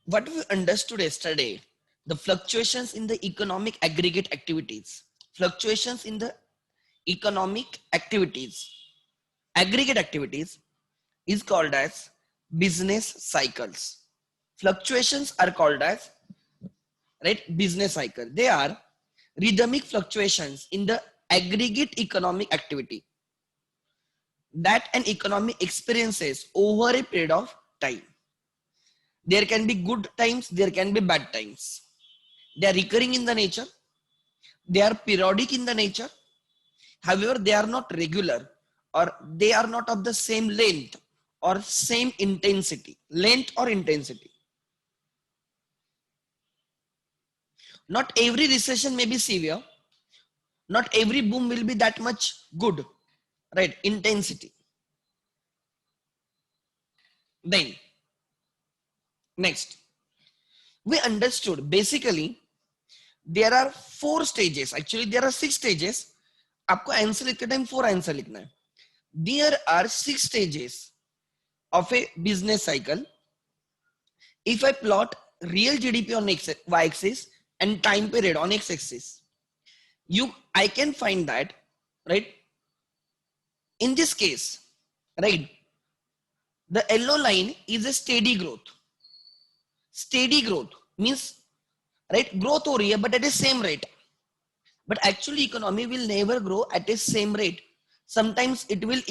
what we understood yesterday, the fluctuations in the economic aggregate activities, fluctuations in the economic activities, aggregate activities is called as business cycles. Fluctuations are called as, right, business cycle. They are rhythmic fluctuations in the aggregate economic activity that an economy experiences over a period of time. There can be good times, there can be bad times. They are recurring in the nature, they are periodic in the nature. However, they are not regular, or they are not of the same length or same intensity. Length or intensity. Not every recession may be severe. Not every boom will be that much good, right? Intensity. Then, next, we understood basically there are 4 stages. Actually, there are 6 stages. आपको answer लिखते time 4 answer लिखना है. There are 6 stages of a business cycle. If I plot real GDP on y-axis and time period on x-axis, I can find that, right? In this case, right, the yellow line is a steady growth. Steady growth means, right, growth हो रही है but at the same rate. But actually economy will never grow at the same rate. Sometimes it will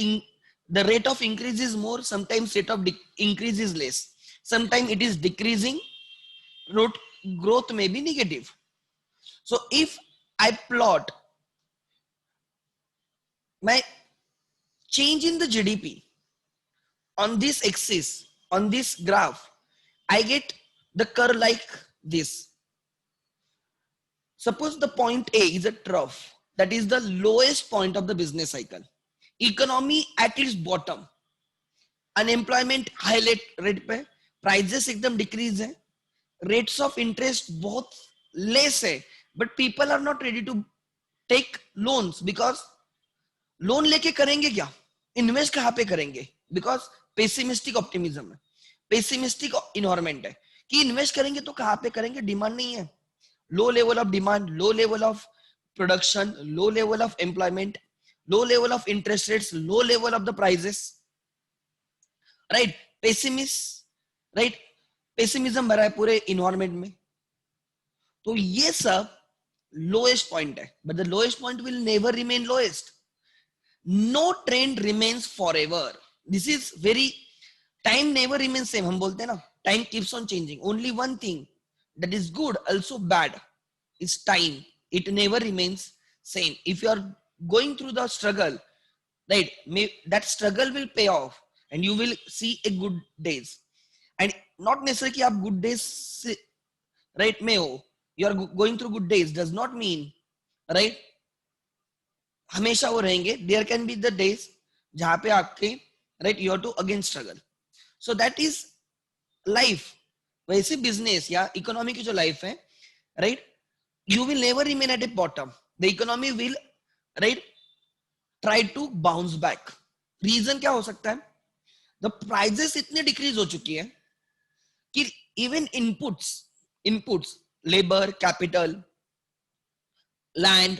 the rate of increase is more, sometimes rate of increase is less. Sometimes it is decreasing, growth may be negative. So if I plot my change in the GDP on this axis, on this graph, I get the curve like this. Suppose the point A is a trough, that is the lowest point of the business cycle. Economy at its bottom, unemployment high rate पे, prices एकदम decrease है, rates of interest बहुत less है, but people are not ready to take loans because loan लेके करेंगे क्या, invest कहाँ पे करेंगे, बिकॉज पेसिमिस्टिक ऑप्टिमिज्म है, पेसिमिस्टिक इन्वायरमेंट है कि इन्वेस्ट करेंगे तो कहाँ पे करेंगे, डिमांड नहीं है, low level of demand, low level of production, low level of employment, low level of interest rates, low level of the prices, right. Right, pessimism भरा है पूरे इन्वायरमेंट में. तो ये सब लोएस्ट पॉइंट है, but the lowest point will never remain lowest. No trend remains forever. This is very, time never remains same. हम बोलते हैं ना, time keeps on changing. Only one thing that is good, also bad, is time. It never remains same. If you are going through the struggle, right, that struggle will pay off and you will see a good days. And not necessarily कि आप good days, right, में हो, you are going through good days does not mean, right, हमेशा वो रहेंगे. There can be the days जहां पे आपके, right, you have to again struggle. So that is life. वैसे बिजनेस या इकोनॉमी की जो लाइफ है, right, you will never remain at a bottom. The economy will, right, try to bounce back. Reason क्या हो सकता है, द प्राइजेस इतने डिक्रीज हो चुकी है कि even inputs labour, capital, land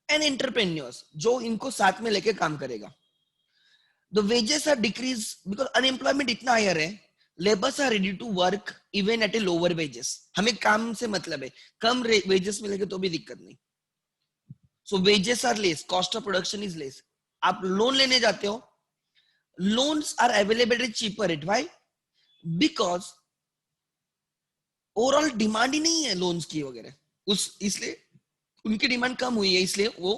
and entrepreneurs जो इनको साथ में लेके काम करेगा, the wages are decrease because unemployment इतना हायर है. Labours are ready to work even at a lower wages. हमें काम से मतलब है, कम वेजेस मिलेंगे तो भी दिक्कत नहीं. So wages are less, cost of production is less. आप लोन लेने जाते हो, loans are available at cheaper rate. Why? Because overall demand ही नहीं है लोन्स की वगैरह, इसलिए उनकी डिमांड कम हुई है, इसलिए वो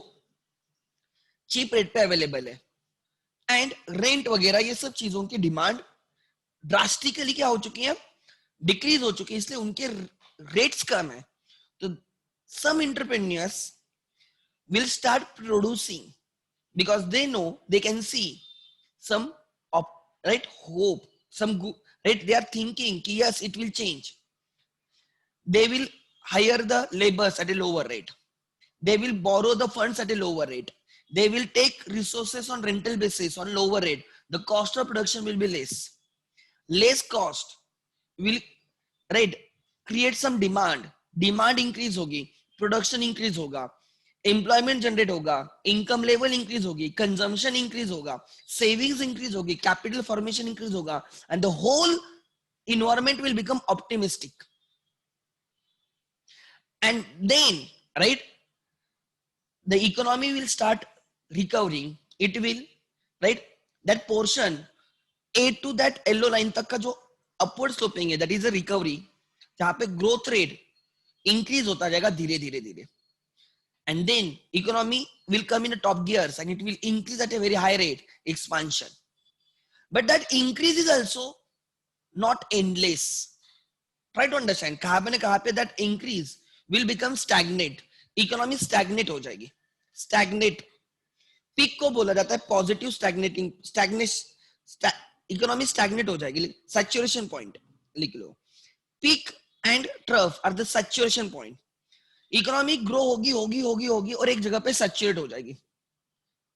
चीप रेट पे अवेलेबल है. एंड रेंट वगैरह ये सब चीजों की डिमांड ड्रास्टिकली क्या हो चुकी है, डिक्रीज हो चुकी है, इसलिए उनके रेट्स कम है. तो some entrepreneurs will start producing because they know they can see some, right, hope, some, right, they are thinking कि yes it will change. They will hire the laborers at a lower rate. They will borrow the funds at a lower rate. They will take resources on rental basis on lower rate. The cost of production will be less. Less cost will, right, create some demand, demand increase होगी, production increase होगा, employment generate होगा, income level increase होगी, consumption increase होगा, savings increase होगी, capital formation increase होगा, and the whole environment will become optimistic. And then, right, the economy will start recovering. It will, right, that portion A to that yellow line तक का जो upward sloping है, that is a recovery, जहां पे growth rate increase होता जाएगा धीरे धीरे धीरे, and then economy will come in a top gears and it will increase at a very high rate, expansion. But that increase is also not endless. Try to understand कहां पे ना कहां पे that increase will become stagnant, economy stagnate हो जाएगी, stagnate. Peak को बोला जाता है पॉजिटिव स्टैग्नेटिंग, इकोनॉमी स्टैग्नेट हो जाएगी, सैचुरेशन पॉइंट लिख लो, peak and trough are the saturation point, economy grow होगी होगी होगी होगी और एक जगह पे सैचुरेट हो जाएगी,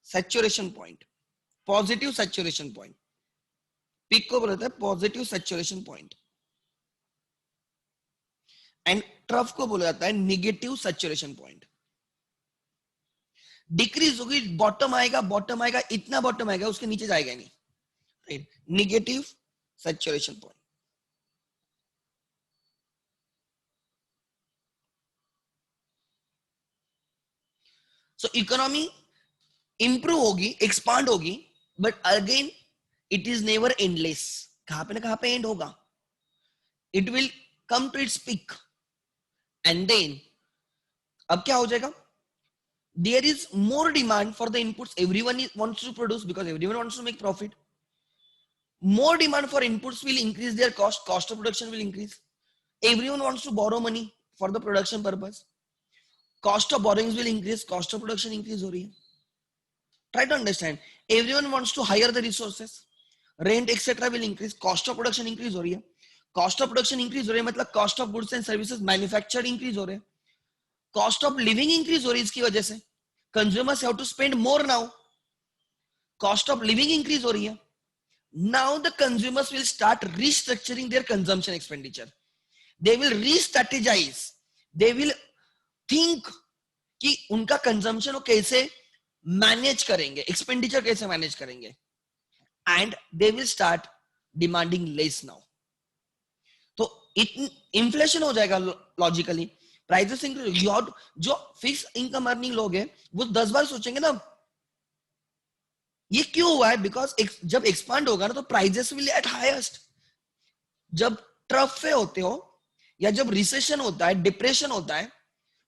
saturation point, positive saturation point, peak को बोला जाता है positive saturation point, and trough को बोला जाता है नेगेटिव सैचुरेशन पॉइंट. डिक्रीज होगी, बॉटम आएगा, बॉटम आएगा, इतना बॉटम आएगा उसके नीचे जाएगा नहीं, right, negative saturation point. So economy improve होगी, एक्सपांड होगी, but again it is never endless. कहां पे ना कहां पे एंड होगा, it will come to its peak and then अब क्या हो जाएगा, there is more demand for the inputs everyone wants to produce because everyone wants to make profit. More demand for inputs will increase their cost, cost of production will increase. Everyone wants to borrow money for the production purpose, cost of borrowings will increase, cost of production increase हो रही है. Try to understand, everyone wants to hire the resources, rent etc will increase, cost of production increase हो रही है, cost of production increase हो रही है मतलब cost of goods and services manufactured increase हो रहे हैं, cost of living increase हो रही है इसकी वजह से, consumers have to spend more now, cost of living increase हो रही है. Now the consumers will start restructuring their consumption expenditure, they will re-strategize, they will think कि उनका कंजम्पशन वो कैसे मैनेज करेंगे, एक्सपेंडिचर कैसे मैनेज करेंगे, and they will start demanding less now. तो इन्फ्लेशन हो जाएगा लॉजिकली, प्राइसेस इंक्रीज, जो फिक्स इनकम अर्निंग लोग हैं वो 10 बार सोचेंगे ना ये क्यों हुआ है, बिकॉज जब एक्सपांड होगा ना तो प्राइसेस विल एट हाईएस्ट. जब ट्रफ पे होते हो या जब रिसेशन होता है, डिप्रेशन होता है,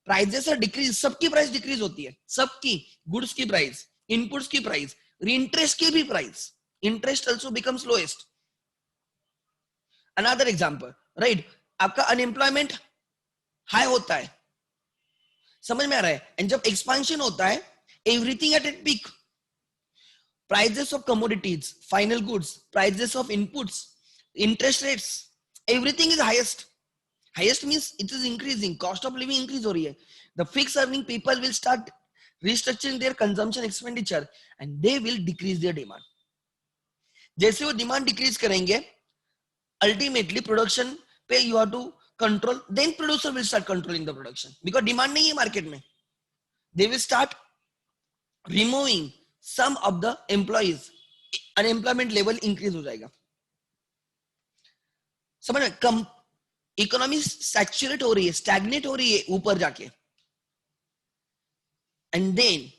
प्राइसेस आर डिक्रीज, सबकी प्राइस डिक्रीज होती है, सबकी, गुड्स की प्राइस, इनपुट्स की प्राइस, इंटरेस्ट की भी price, interest also becomes lowest. Another example, right, आपका अनएम्प्लॉयमेंट हाई होता है, समझ में आ रहा है, एंड जब एक्सपांशन होता है everything at it peak, prices of commodities, final goods, prices of inputs, interest rates, everything is highest. Highest means it is increasing, cost of living increase हो रही है. The fixed earning people will start restructuring their consumption expenditure and they will decrease their demand. जैसे वो demand decrease करेंगे, ultimately production पे you have to control, then producer will start controlling the production because demand नहीं है market में. They will start removing some of the employees, unemployment level increase हो जाएगा. समझ में, कम इकोनॉमी सैचुरेट हो रही है, स्टैग्नेट हो रही है ऊपर जाके, and then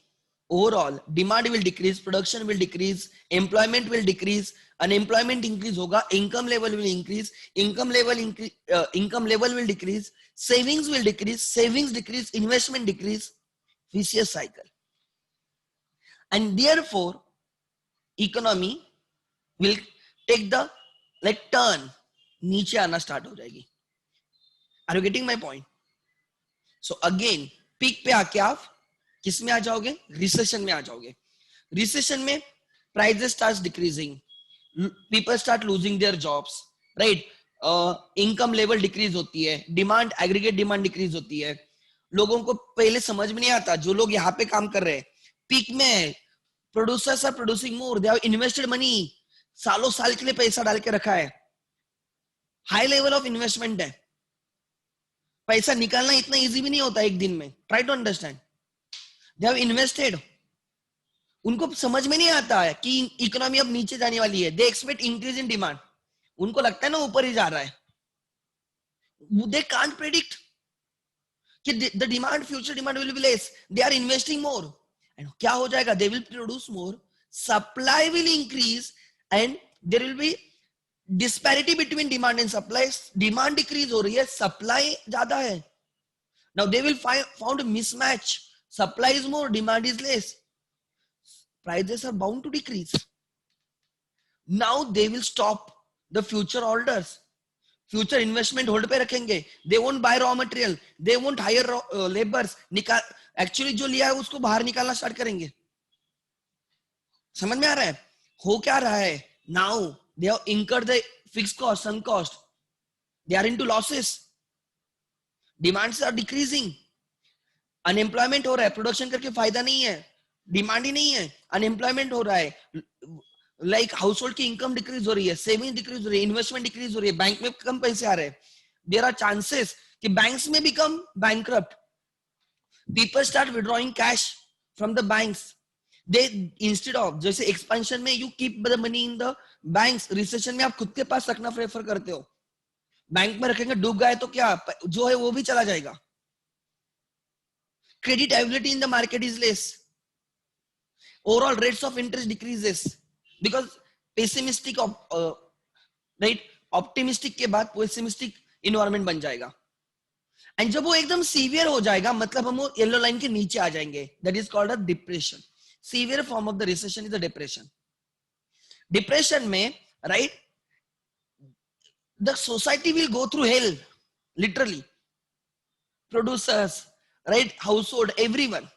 overall demand will decrease, production will decrease, employment will decrease, unemployment increase होगा, income level will increase, income level will decrease, savings will decrease, savings decrease, investment decrease, vicious cycle. And therefore economy will take the like turn, नीचे आना start हो जाएगी. Are you getting my point? So again peak पे आके आप किस में आ जाओगे, रिसेशन में आ जाओगे. रिसेशन में prices starts decreasing, people start losing their jobs, right, income level decrease होती है, डिमांड, एग्रीगेट डिमांड डिक्रीज होती है. लोगों को पहले समझ में नहीं आता, जो लोग यहाँ पे काम कर रहे हैं पीक में, producers are producing more, they have invested money, सालों साल के लिए पैसा डाल के रखा है, हाई लेवल ऑफ इन्वेस्टमेंट है, पैसा निकालना इतना इजी भी नहीं होता एक दिन में. Try to understand. They have invested. उनको समझ में नहीं आता है कि इकोनॉमी अब नीचे जाने वाली है. They expect increase in demand. उनको लगता है ना ऊपर ही जा रहा है. दे कांट प्रेडिक्ट कि the demand, future demand will be less. They are investing more. And क्या हो जाएगा? They will produce more, supply will increase, and there will be disparity between demand and supply. Demand decrease हो रही है, supply ज्यादा है. Now they will found mismatch. Supply is more, demand is less. Prices are bound to decrease. Now they will stop the future orders. Future investment hold पे रखेंगे. They won't buy raw material, they won't hire labours. निकाल, actually जो लिया है उसको बाहर निकालना start करेंगे. समझ में आ रहा है? हो क्या रहा है? Now they have incurred the fixed cost, some cost. They are into losses. Demands are decreasing. Unemployment हो रहा है. प्रोडक्शन करके फायदा नहीं है, डिमांड ही नहीं है, अनएम्प्लॉयमेंट हो रहा है. लाइक हाउस होल्ड की इनकम डिक्रीज हो रही है, सेविंग डिक्रीज हो रही है, इन्वेस्टमेंट डिक्रीज हो रही है, बैंक में कम पैसे आ रहे हैं. देयर आर चांसेस कि बैंक्स में become bankrupt. People start withdrawing cash from the banks. They instead of, जैसे एक्सपेंशन में you keep the money in the banks, recession में आप खुद के पास रखना प्रेफर करते हो. बैंक में रखेंगे, डूब गए तो क्या जो है वो भी चला जाएगा. Credit ability in the market is less. Overall rates of interest decreases because pessimistic of right, optimistic के बाद pessimistic environment बन जाएगा. एंड जब वो एकदम सीवियर हो जाएगा, मतलब हम वो येलो लाइन के नीचे आ जाएंगे. That is called a depression. Severe form of the recession is a depression. Depression में right, the society will go through hell, literally. Producers, right, household, everyone.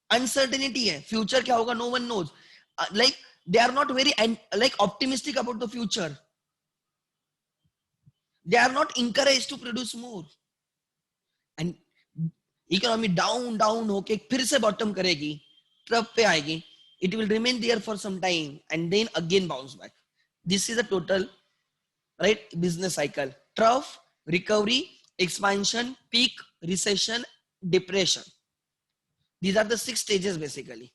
Uncertainty है, फ्यूचर क्या होगा no one knows. Like they are not very like optimistic about the future. They are not encourage to produce more. And economy down down होके फिर से bottom करेगी, trough पे आएगी. It will remain there for some time and then again bounce back. This is a total right business cycle. Trough, recovery, expansion, peak, recession, depression. These are the 6 stages basically.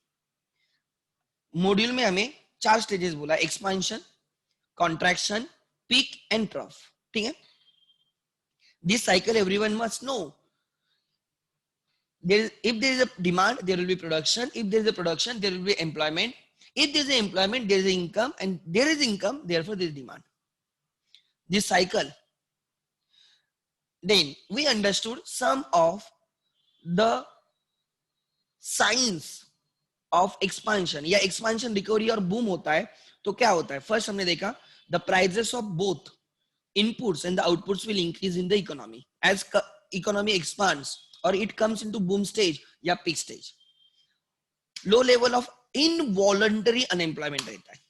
Module में हमें 4 stages बोला, expansion, contraction, peak and trough. ठीक है. This cycle everyone must know. If there is a demand, there will be production. If there is a production, there will be employment. If there is a employment, there is income, and there is income, therefore there is demand. This cycle. Then we understood some of the science of expansion या expansion, recovery और boom होता है तो क्या होता है. First हमने देखा the prices of both inputs and the outputs will increase in the economy as economy expands और it comes into boom stage या peak stage. Low level of involuntary unemployment रहता है.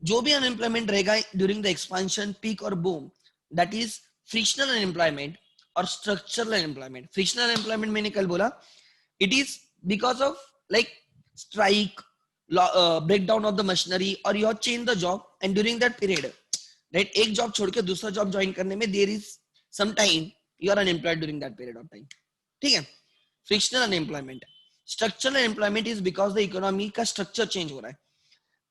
जो भी अनएम्प्लॉयमेंट रहेगा ड्यूरिंग द एक्सपेंशन, पीक और boom, that is frictional unemployment और structural unemployment. Frictional unemployment मैंने कल बोला, it is because of like strike, breakdown of the machinery, or you have changed the job and during that period, right, एक job छोड़ के दूसरा job join करने में there is some time you are unemployed during that period of time. ठीक है. frictional unemployment. structural unemployment is because the economy का structure change हो रहा है.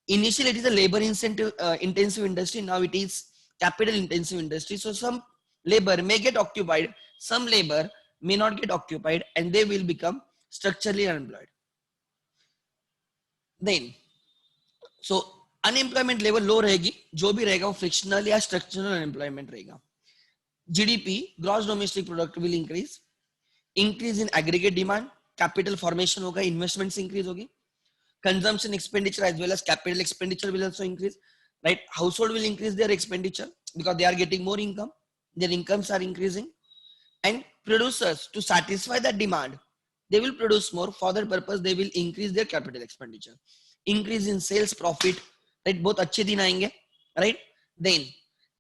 initially it is a labor intensive industry, now it is capital intensive industry. So some labor may get occupied, some labor may not get occupied, and they will become structurally unemployed. Then so unemployment level low रहेगी, जो भी रहेगा वो frictional या structural unemployment रहेगा. GDP, gross domestic product will increase in aggregate demand, capital formation होगा, investments increase होगी, consumption expenditure as well as capital expenditure will also increase, right. Household will increase their expenditure because they are getting more income, their incomes are increasing, and producers to satisfy that demand they will produce more. For that purpose they will increase their capital expenditure, increase in sales profit, right. बहुत अच्छे दिन आएंगे, right. Then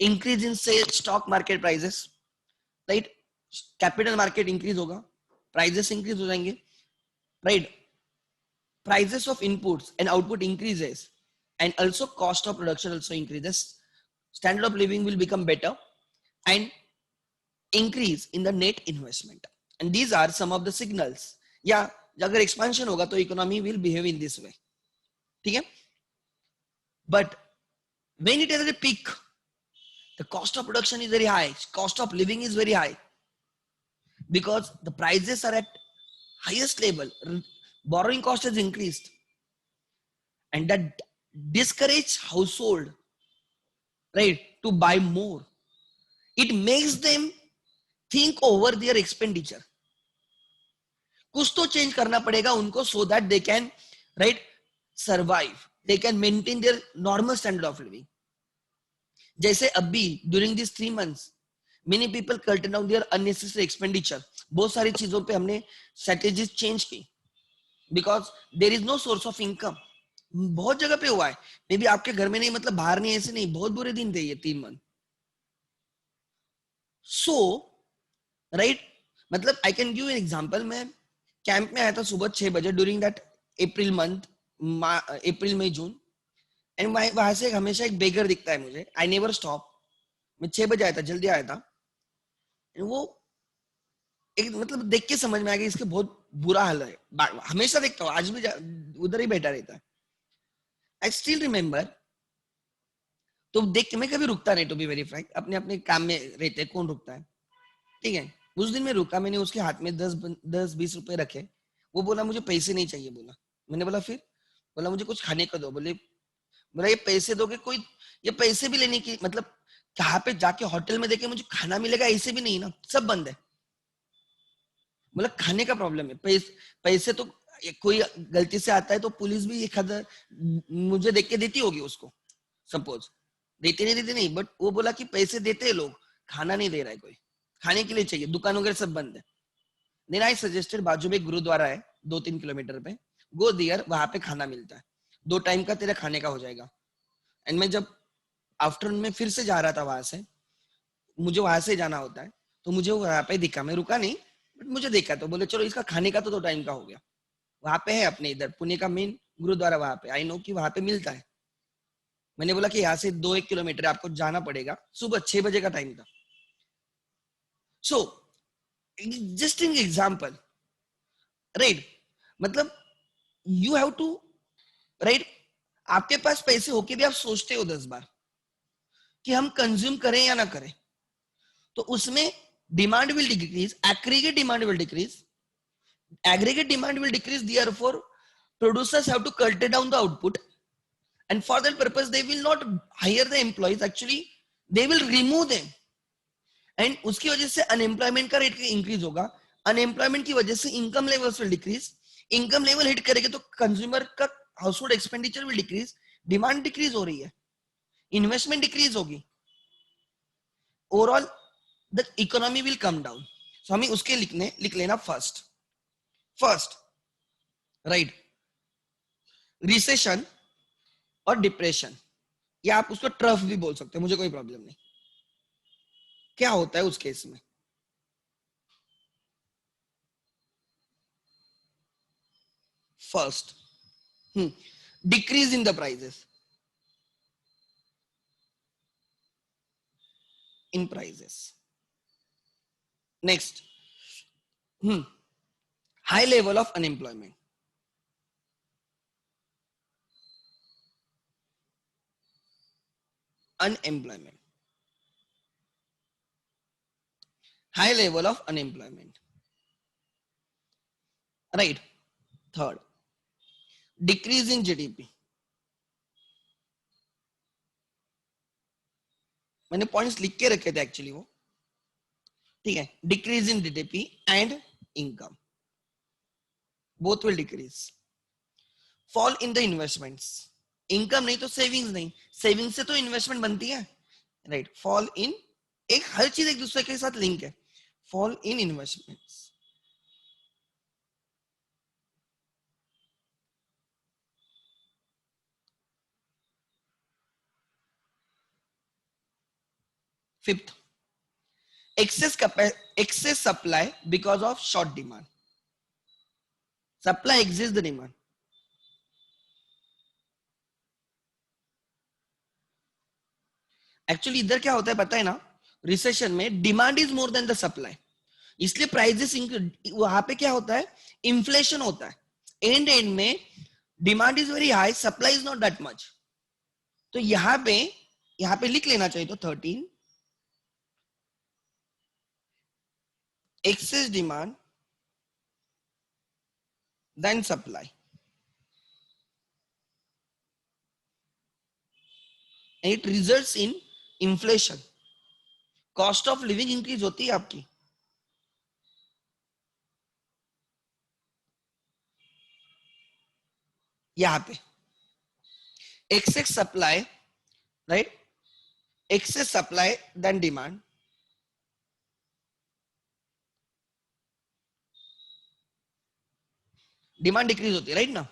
increase in sales stock market prices, right. capital market increase होगा, prices increase हो जाएंगे, right. prices of inputs and output increases, and also cost of production also increases. Standard of living will become better, and increase in the net investment. And these are some of the signals. या अगर expansion होगा तो economy will behave in this way. ठीक है? But when it is at a peak, the cost of production is very high, cost of living is very high, because the prices are at highest level, borrowing cost has increased, and that discourage household, right, to buy more. It makes them think over their expenditure. कुछ तो change करना पड़ेगा उनको, so that they can, right, survive, they can maintain their normal standard of living. जैसे अभी during these 3 months many people cut down their unnecessary expenditure. बहुत सारी चीजों पे हमने strategies change की, because there is no source of income. बहुत जगह पे हुआ है, मे बी आपके घर में नहीं, मतलब बाहर नहीं, ऐसे नहीं, बहुत बुरे दिन थे ये 3 मंथ. सो राइट, मतलब I can give an example. मैं कैंप में आया था सुबह 6 बजे during that April month, April मई जून, एंड वहां से हमेशा एक बेगर दिखता है मुझे. I never stop. मैं 6 बजे आया था, जल्दी आया था. वो एक मतलब देख के समझ में आ गया इसके बहुत बुरा हाल है. हमेशा देखता हूँ, आज भी उधर ही बैठा रहता है. I still remember. तो देख के मैं कभी रुकता नहीं, टू बी वेरी फ्रैंक. अपने अपने काम में रहते, कौन रुकता है. ठीक है, उस दिन मैं रुका, मैंने उसके हाथ में 10-20 रुपए रखे. वो बोला मुझे पैसे नहीं चाहिए. बोला, मैंने बोला फिर. बोला मुझे कुछ खाने को दो. बोला ये पैसे दोगे कोई, ये पैसे भी लेने की मतलब कहाँ पे जाके होटल में देखे मुझे खाना मिलेगा, ऐसे भी नहीं ना, सब बंद है. बोला खाने का प्रॉब्लम है, पैसे तो कोई गलती से आता है तो पुलिस भी एक मुझे देख के देती होगी उसको, सपोज. देते नहीं देते नहीं, बट वो बोला कि पैसे देते हैं लोग, खाना नहीं दे रहा है कोई, खाने के लिए चाहिए, दुकान वगैरह सब बंद है. देन आई सजेस्टेड, बाजू में एक गुरुद्वारा है 2-3 किलोमीटर पे, गो देयर, वहां पे खाना मिलता है, 2 टाइम का तेरा खाने का हो जाएगा. एंड मैं जब आफ्टरनून में फिर से जा रहा था वहां से, मुझे वहां से जाना होता है, तो मुझे वहां पे दिखा. मैं रुका नहीं, बट मुझे देखा, तो बोले चलो इसका खाने का तो 2 टाइम का हो गया. वहां पे है अपने इधर पुणे का मेन गुरुद्वारा, वहां पे आई नो कि वहां पे मिलता है. मैंने बोला कि यहाँ से 2-1 किलोमीटर आपको जाना पड़ेगा. सुबह 6 बजे का टाइम था. So just an example, right. मतलब यू हैव टू, राइट, आपके पास पैसे होके भी आप सोचते हो 10 बार कि हम कंज्यूम करें या ना करें. तो उसमें demand will decrease, aggregate demand will decrease, aggregate demand will decrease, therefore producers have to cut down the output, and for that purpose they will not hire the employees, actually they will remove them. And उसकी वजह से unemployment का rate increase होगा. Unemployment की वजह से income levels will decrease. Income level hit करेंगे तो कंज्यूमर का household expenditure will decrease. Demand decrease हो रही है, इन्वेस्टमेंट डिक्रीज होगी, overall the economy will come down. So हमें उसके लिख लेना फर्स्ट, राइट, रिसेशन और डिप्रेशन, या आप उसको ट्रफ भी बोल सकते हो, मुझे कोई प्रॉब्लम नहीं. क्या होता है उस केस में? First, decrease in the prices, in prices. Next, high level of unemployment. Unemployment, high level of unemployment, right. Third, decrease in GDP. मैंने पॉइंट्स लिख के रखे थे एक्चुअली वो, ठीक है. Decrease in GDP and income, both will decrease. Fall in the investments, income नहीं तो सेविंग्स नहीं, सेविंग्स से तो इन्वेस्टमेंट बनती है, राइट. फॉल इन, एक हर चीज एक दूसरे के साथ लिंक है. Fall in investments. Fifth, excess supply because of short demand. Supply exists, the demand. Actually इधर क्या होता है पता है ना, रिसेशन में demand is more than the supply, इसलिए प्राइजेस वहां पे क्या होता है, इन्फ्लेशन होता है. एंड एंड में demand is very high, supply is not that much. तो यहां पे लिख लेना चाहिए. तो 13 excess demand than supply, and it results in inflation. Cost of living increase होती है आपकी. यहां पे excess supply, right, excess supply than demand, demand decrease होती है, राइट ना.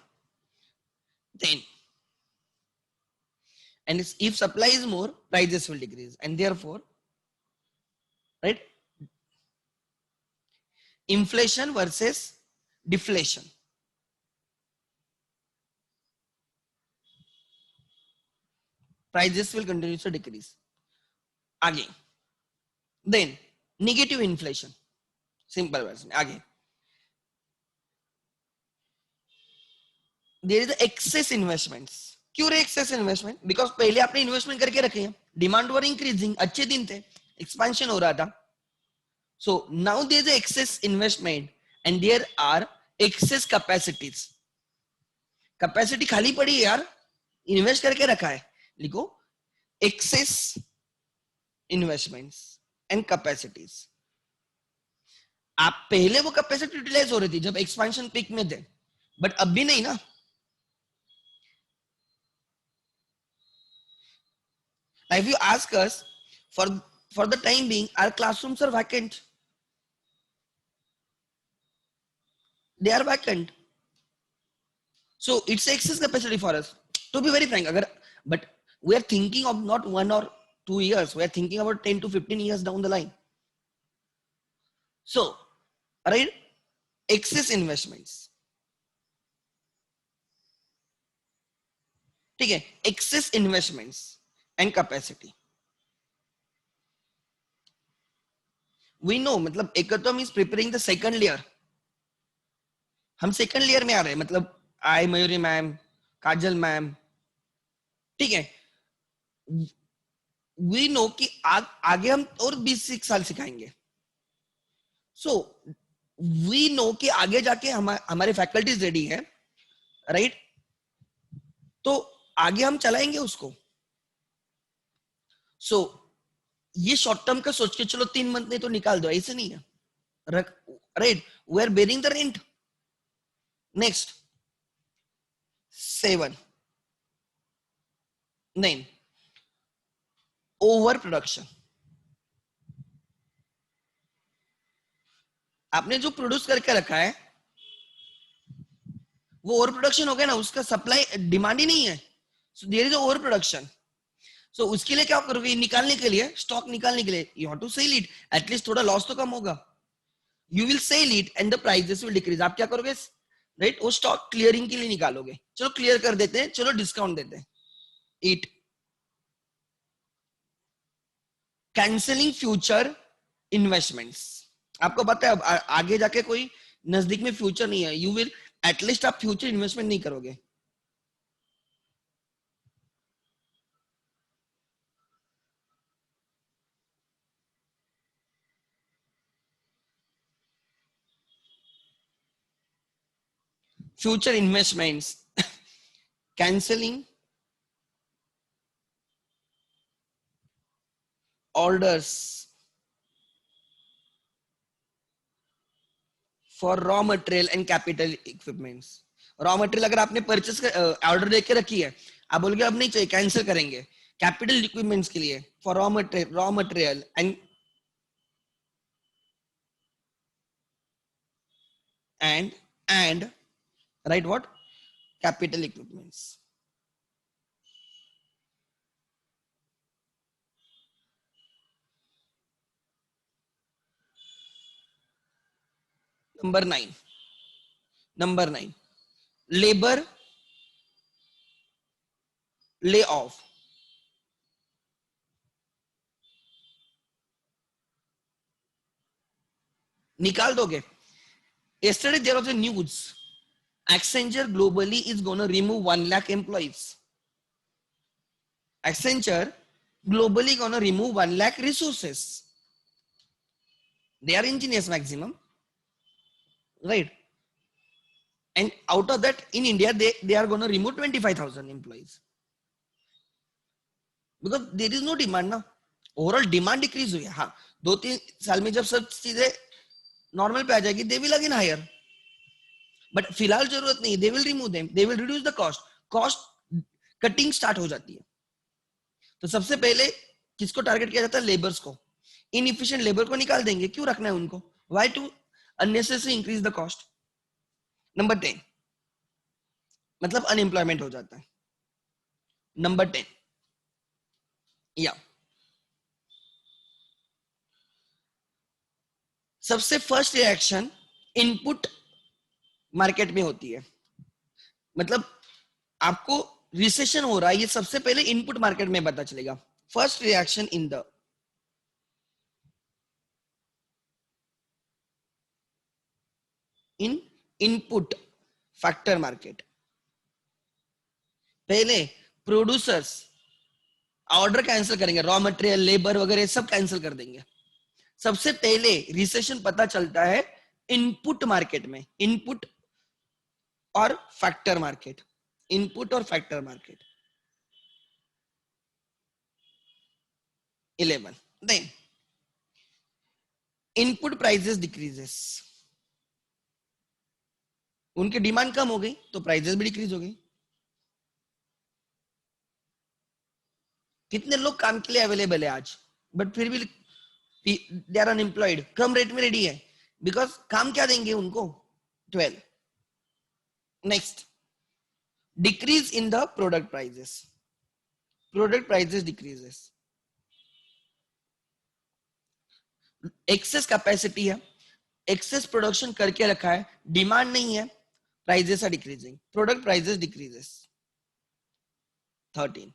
Then and if supply is more, prices will decrease, and therefore, right, inflation versus deflation. Prices will continue to decrease. Again, then negative inflation. Simple version. Again, there is excess investments. क्यों रे excess investment? Because पहले आपने investment करके रखे हैं, demand वर increasing, अच्छे दिन थे, एक्सपेंशन हो रहा था. So now there is a excess investment and there are excess capacities. Capacity खाली पड़ी है यार, इन्वेस्ट करके रखा है. लिखो excess investments and capacities. आप पहले वो कैपेसिटी यूटिलाइज हो रही थी जब एक्सपेंशन पीक में थे, बट अभी नहीं ना. If you ask us, for the time being, our classrooms are vacant. They are vacant. So it's excess capacity for us. To be very frank, but we are thinking of not 1 or 2 years. We are thinking about 10 to 15 years down the line. So, right, excess investments. ठीक है, excess investments and capacity. We know, मतलब Ekatom is preparing the second layer. हम second layer में आ रहे हैं, मतलब आई Mayuri ma'am, काजल ma'am, ठीक है. वी नो कि आगे हम और 20 साल सिखाएंगे. सो वी नो कि आगे जाके हमारे फैकल्टीज रेडी है, राइट. तो आगे हम चलाएंगे उसको. सो ये शॉर्ट टर्म का सोच के चलो 3 मंथ नहीं तो निकाल दो, ऐसे नहीं है, right. We are bearing the rent. Next 7, 9, over production. आपने जो प्रोड्यूस करके रखा है वो ओवर प्रोडक्शन हो गया ना, उसका सप्लाई डिमांड ही नहीं है. So there is over production. So उसके लिए क्या करोगे, निकालने के लिए, स्टॉक निकालने के लिए, you have to sell it. At least थोड़ा लॉस तो कम होगा. You will sell it and the prices will decrease. आप क्या करोगे, राइट, वो स्टॉक क्लियरिंग के लिए निकालोगे. चलो क्लियर कर देते हैं, चलो डिस्काउंट देते हैं. It cancelling future investments. आपको पता है अब आगे जाके कोई नजदीक में फ्यूचर नहीं है. यू विल एटलीस्ट आप फ्यूचर इन्वेस्टमेंट नहीं करोगे. Future investments, canceling orders for raw material and capital equipments. Raw material अगर आपने परचेस ऑर्डर देके रखी है, आप बोलोगे अब नहीं चाहिए, कैंसिल करेंगे. कैपिटल इक्विपमेंट्स के लिए for raw material and right what, capital equipments. Number 9 labour lay off. निकाल दोगे. Yesterday there was a news. Accenture globally is going to remove 1 lakh employees. Accenture globally going to remove 1 lakh resources. They are engineers maximum, right? And out of that, in India, they are going to remove 25,000 employees. Because there is no demand ना. Overall demand decrease हुई है. हाँ, 2-3 साल में जब सब चीजें normal पे आ जाएगी, they will again hire. But फिलहाल जरूरत नहीं, they will remove them, they will reduce the cost. Cost cutting start हो जाती है. तो सबसे पहले किसको टारगेट किया जाता है? लेबर्स को. इनएफिशिएंट लेबर को निकाल देंगे, क्यों रखना है उनको? Why to unnecessarily increase the cost? Number 10, मतलब अनएम्प्लॉयमेंट हो जाता है. नंबर 10, या सबसे फर्स्ट रिएक्शन इनपुट मार्केट में होती है. मतलब आपको रिसेशन हो रहा है, ये सबसे पहले इनपुट मार्केट में पता चलेगा. First reaction in the input factor market. पहले प्रोड्यूसर्स ऑर्डर कैंसिल करेंगे, रॉ मटेरियल, लेबर वगैरह सब कैंसिल कर देंगे. सबसे पहले रिसेशन पता चलता है इनपुट मार्केट में. इनपुट और फैक्टर मार्केट. इनपुट और factor market. 11, then input prices decreases. उनकी डिमांड कम हो गई तो प्राइसेस भी डिक्रीज हो गई. कितने लोग काम के लिए अवेलेबल है आज, बट फिर भी दे आर अनएम्प्लॉयड, कम रेट में रेडी है. बिकॉज काम क्या देंगे उनको? 12. Next, decrease in the product prices. Product prices decreases. Excess capacity है, एक्सेस प्रोडक्शन करके रखा है, डिमांड नहीं है, prices are decreasing, product prices decreases. 13,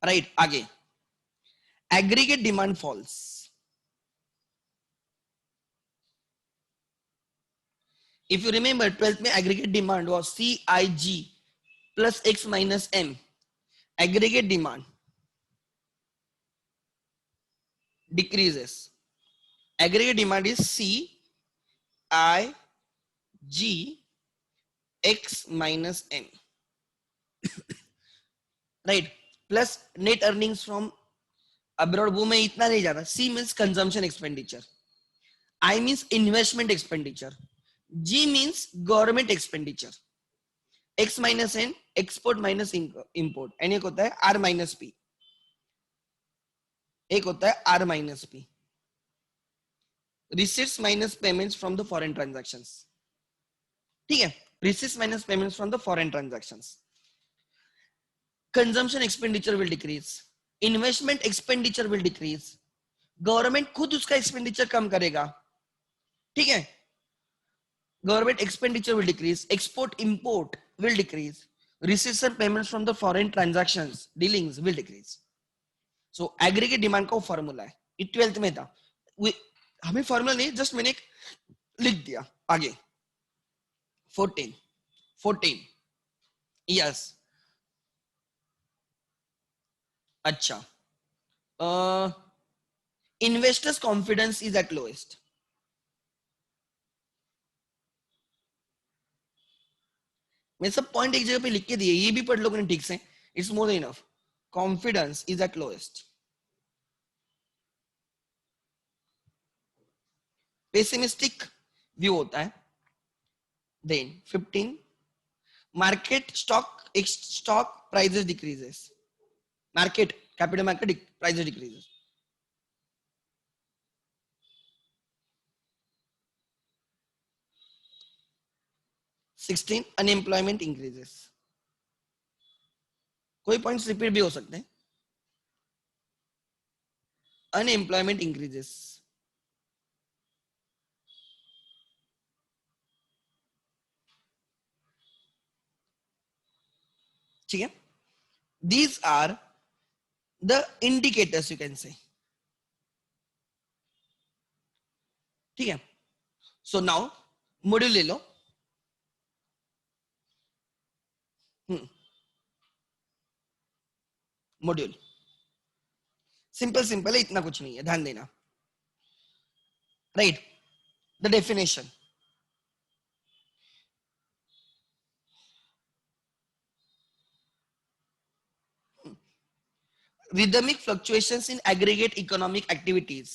right. आगे, aggregate demand falls. If you remember 12th में aggregate demand was CIG plus X minus M. Aggregate demand decreases. Aggregate demand is CIG X minus M. Right. Plus net earnings from abroad, वो में इतना नहीं जाता. C means consumption expenditure. I means investment expenditure. G means government expenditure. X minus N, export minus import. And एक होता है R minus P. एक होता है R minus P. Receipts minus payments from the foreign transactions. ठीक है? Receipts minus payments from the foreign transactions. Consumption expenditure will decrease. Investment expenditure will decrease. Government खुद उसका expenditure कम करेगा. ठीक है? Government expenditure will decrease. Export import will decrease. Receipts and payments from the foreign transactions dealings will decrease. So aggregate demand का formula है. ये 12th में था. हमें फॉर्मूला नहीं, जस्ट मैंने लिख दिया. आगे 14, यस. अच्छा, investors confidence is at lowest. मैं सब पॉइंट एक जगह पे लिख के दिए, ये भी पढ़ लोगों ने ठीक से. It's more than enough. Confidence is at lowest. Pessimistic view होता है. Then 15, market stock prices decreases. Market capital market prices decreases. Unemployment increases. कोई पॉइंट्स रिपीट भी हो सकते हैं. Unemployment increases. ठीक है? These are the indicators you can say. ठीक है? सो नाउ मॉड्यूल ले लो. मॉड्यूल सिंपल सिंपल है, इतना कुछ नहीं है, ध्यान देना. Right, the definition. Rhythmic fluctuations in aggregate economic activities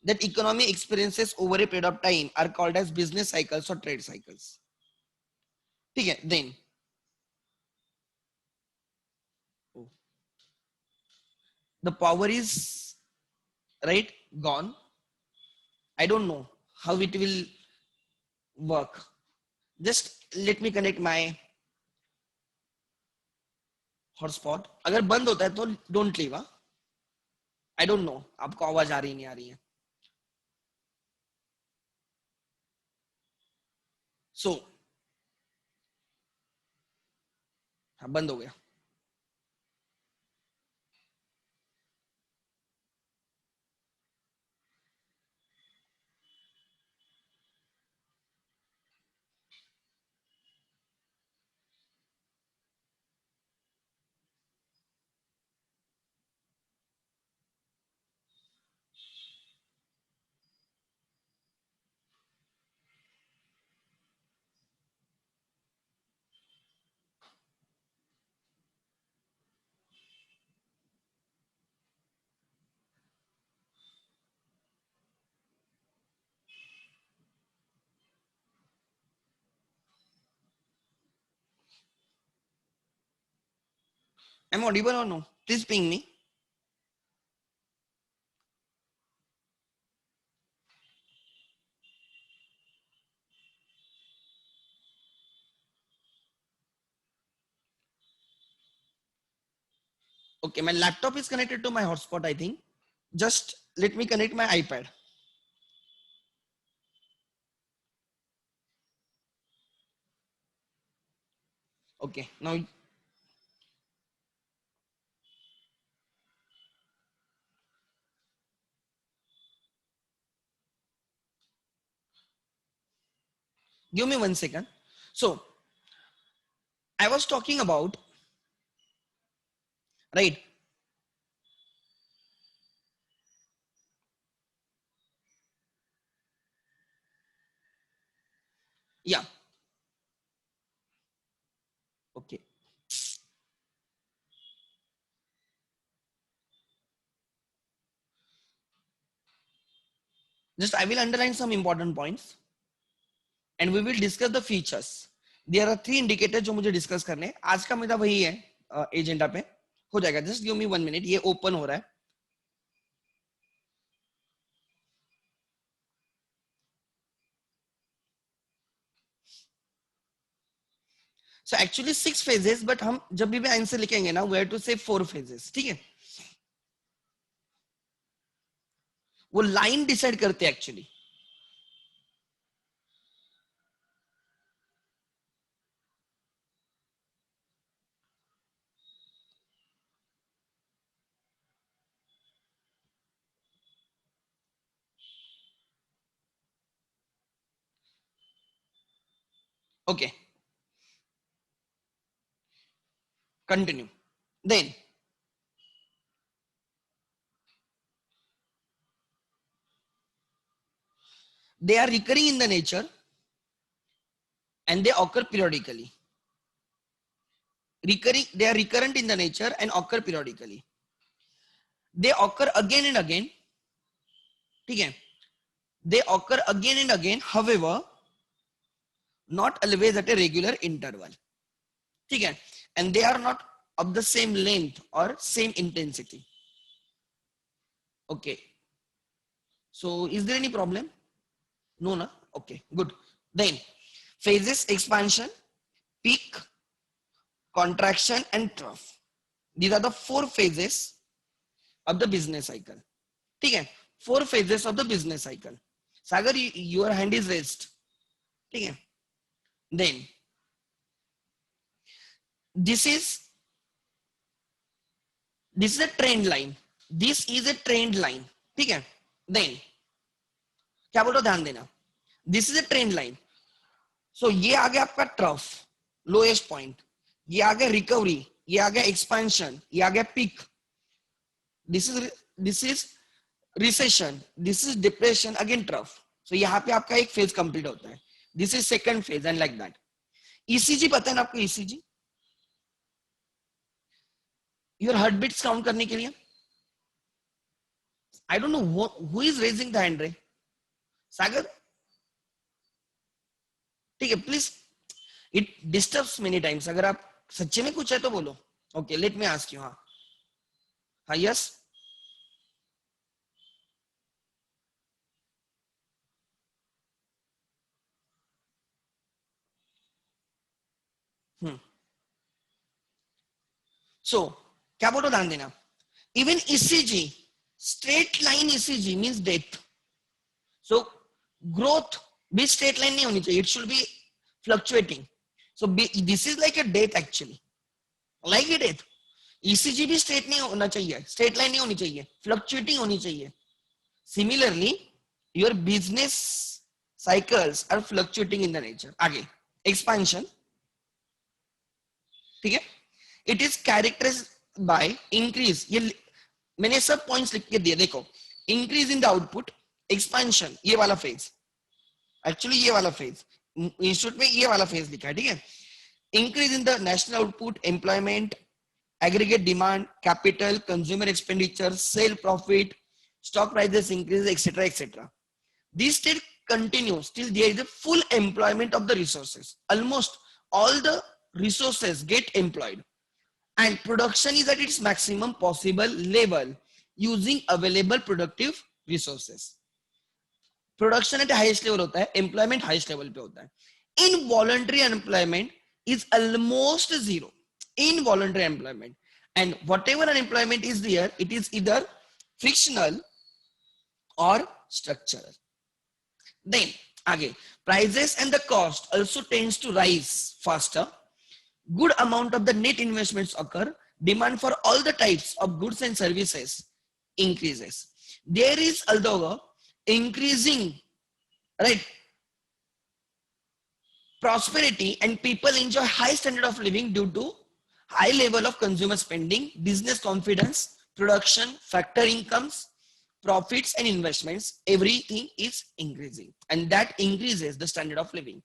that economy experiences over a period of time are called as business cycles or trade cycles. ठीक है. Then the power is right gone. I don't know how it will work. Just let me connect my hotspot. अगर बंद होता है तो don't leave. I don't know आपको आवाज आ रही नहीं आ रही है. So हाँ, बंद हो गया. I'm audible or no? Please ping me. Okay, my laptop is connected to my hotspot, I think. Just let me connect my iPad. Okay, now give me 1 second. So I was talking about, right? Yeah. Okay. Just I will underline some important points and we will discuss the features. There are 3 indicators जो मुझे discuss करने हैं. आज का मेरा वही है agenda पे हो जाएगा. Just give me 1 minute. ये open हो रहा है. So actually 6 phases, but हम जब भी आंसर लिखेंगे ना, we have to say 4 phases. ठीक है? वो लाइन डिसाइड करते हैं actually. Okay, continue. Then they are recurring in the nature and they occur periodically. They are recurrent in the nature and occur periodically. They occur again and again. ठीक है? They occur again and again, however, not always at a regular interval. ठीक है? And they are not of the same length or same intensity. Okay. So is there any problem? No, no. Okay, good. Then phases: expansion, peak, contraction, and trough. These are the 4 phases of the business cycle. ठीक है? 4 phases of the business cycle. Sagar, your hand is raised. ठीक है? Then this is a trend line. This is a trend line. ठीक है? Then क्या बोल रहा हो, ध्यान देना. This is a trend line. So ये आ गया आपका ट्रफ, लोएस्ट पॉइंट. ये आ गया रिकवरी, ये आ गया एक्सपेंशन, ये आ गया peak. This is recession, this is depression, again trough. So यहाँ पे आपका एक फेज कंप्लीट होता है. This is second phase and like that. ECG पता है ना आपको? ECG your heart beats count करने के लिए. I don't know who is raising the hand. रे सागर, ठीक है please. It disturbs many times. अगर आप सच्चे में कुछ है तो बोलो. Okay let me ask you. हाँ हाँ यस. सो क्या बोलो, ध्यान देना. Even ECG, straight line ECG means death. So growth भी स्ट्रेट लाइन नहीं होनी चाहिए. It should be fluctuating. So this is like a death actually, like a death. ECG भी स्ट्रेट नहीं होना चाहिए, स्ट्रेट लाइन नहीं होनी चाहिए, फ्लक्चुएटिंग होनी चाहिए. Similarly your business cycles are fluctuating in the nature. आगे एक्सपेंशन, ठीक है. It is characterised by increase. ये मैंने सब पॉइंट्स लिख के दिए, देखो. Increase in the output, expansion, ये वाला फेज. एक्चुअली ये वाला फेज इंस्टीट्यूट में ये वाला फेज लिखा है, ठीक है. Increase in the national output, employment, aggregate demand, capital, consumer expenditure, sale profit, stock prices increase, etc., etc. This state continues till there is a full employment of the resources. Almost all the resources get employed, and production is at its maximum possible level using available productive resources. Production at highest level होता है, employment highest level पे होता है. Involuntary unemployment is almost zero. Involuntary employment, and whatever unemployment is there, it is either frictional or structural. Then again, prices and the cost also tends to rise faster. Good amount of the net investments occur. Demand for all the types of goods and services increases. There is although increasing, right, prosperity, and people enjoy high standard of living due to high level of consumer spending, business confidence, production, factor incomes, profits and investments. Everything is increasing, and that increases the standard of living.